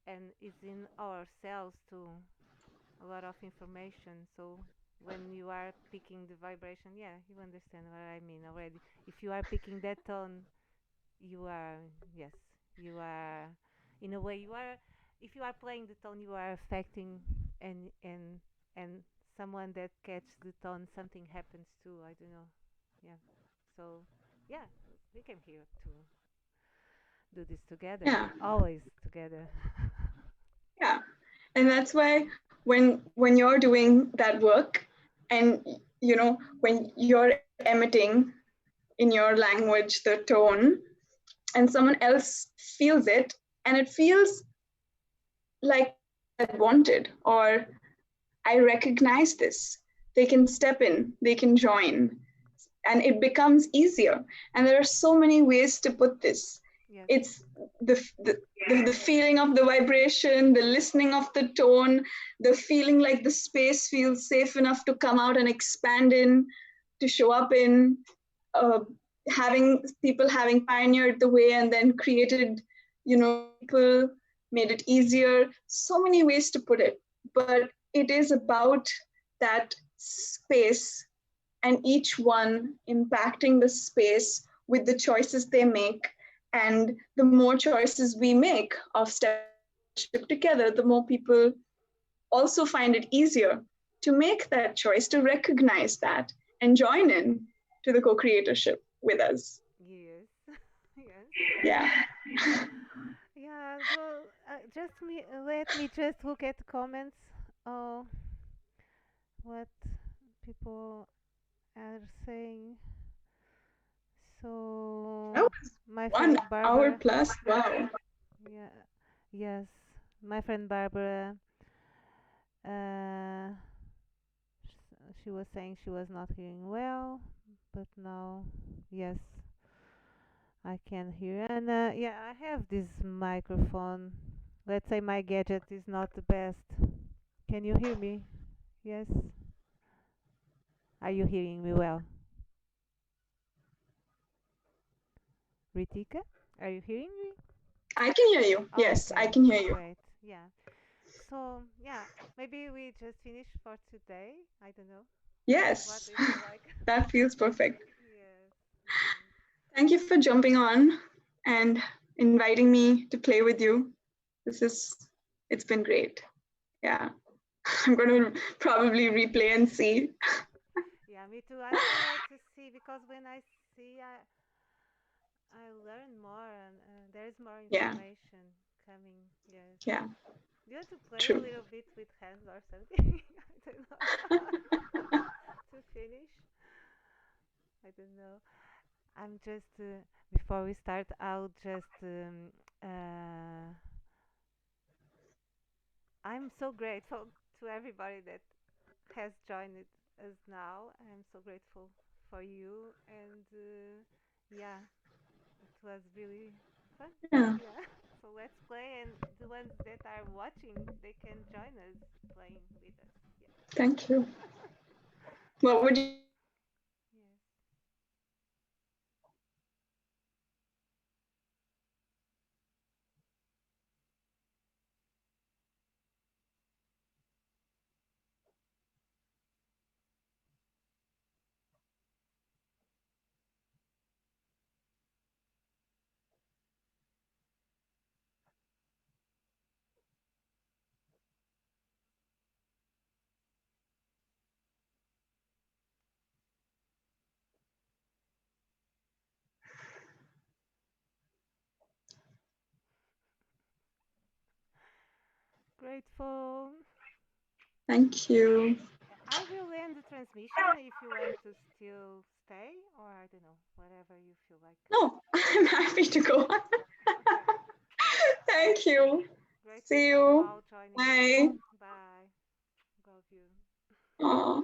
and it's in ourselves too, a lot of information. So when you are picking the vibration, yeah, you understand what I mean already. If you are picking that tone, you are, yes, you are, in a way, you are, if you are playing the tone, you are affecting, and someone that catches the tone, something happens too. I don't know. Yeah. So, yeah, we came here to do this together, Yeah. always together. Yeah. And that's why when you're doing that work, and when you're emitting in your language the tone, and someone else feels it, and it feels like I wanted, or I recognize this, they can step in, they can join, and it becomes easier. And there are so many ways to put this. Yes. It's the feeling of the vibration, the listening of the tone, the feeling like the space feels safe enough to come out and expand in, to show up in, uh, having people having pioneered the way and then created, people made it easier. So many ways to put it, but it is about that space, and each one impacting the space with the choices they make. And the more choices we make of step together, the more people also find it easier to make that choice, to recognize that, and join in to the co-creatorship with us. Yes. Yes. Yeah. Yeah, so let me just look at the comments. Oh, what people are saying. That So, was my one friend hour Barbara, plus. Wow. yeah, yes, my friend Barbara, uh, she was saying she was not hearing well, but now, yes, I can hear. And yeah, I have this microphone. Let's say my gadget is not the best. Can you hear me? Yes. Are you hearing me well? Ritika, are you hearing me? I can hear you. Oh, Yes, I okay, can hear you. great. Yeah. So, yeah, maybe we just finish for today. I don't know. What Yes, do you feel like? that feels perfect. Yes, yes. Thank you for jumping on and inviting me to play with you. It's been great. Yeah. I'm going to probably replay and see. Yeah, me too. I can't wait to see because when I see, I learn more and there's more Yeah, information coming. Yes. yeah, Do you want to play a true. little bit with hands or something? I don't know. To finish. I don't know. I'm just before we start, I'll just I'm so grateful to everybody that has joined us now. I'm so grateful for you and yeah, it was really fun. Yeah, Yeah. So let's play and the ones that are watching, they can join us playing with us. thank you. Yeah. What would you like to play? Yes. Grateful. Thank you. I will end the transmission if you want to still stay, or I don't know, whatever you feel like. No, I'm happy to go on. Okay. Thank you. Grateful See for you you. all joining us. Bye. Bye. Love you. Aw.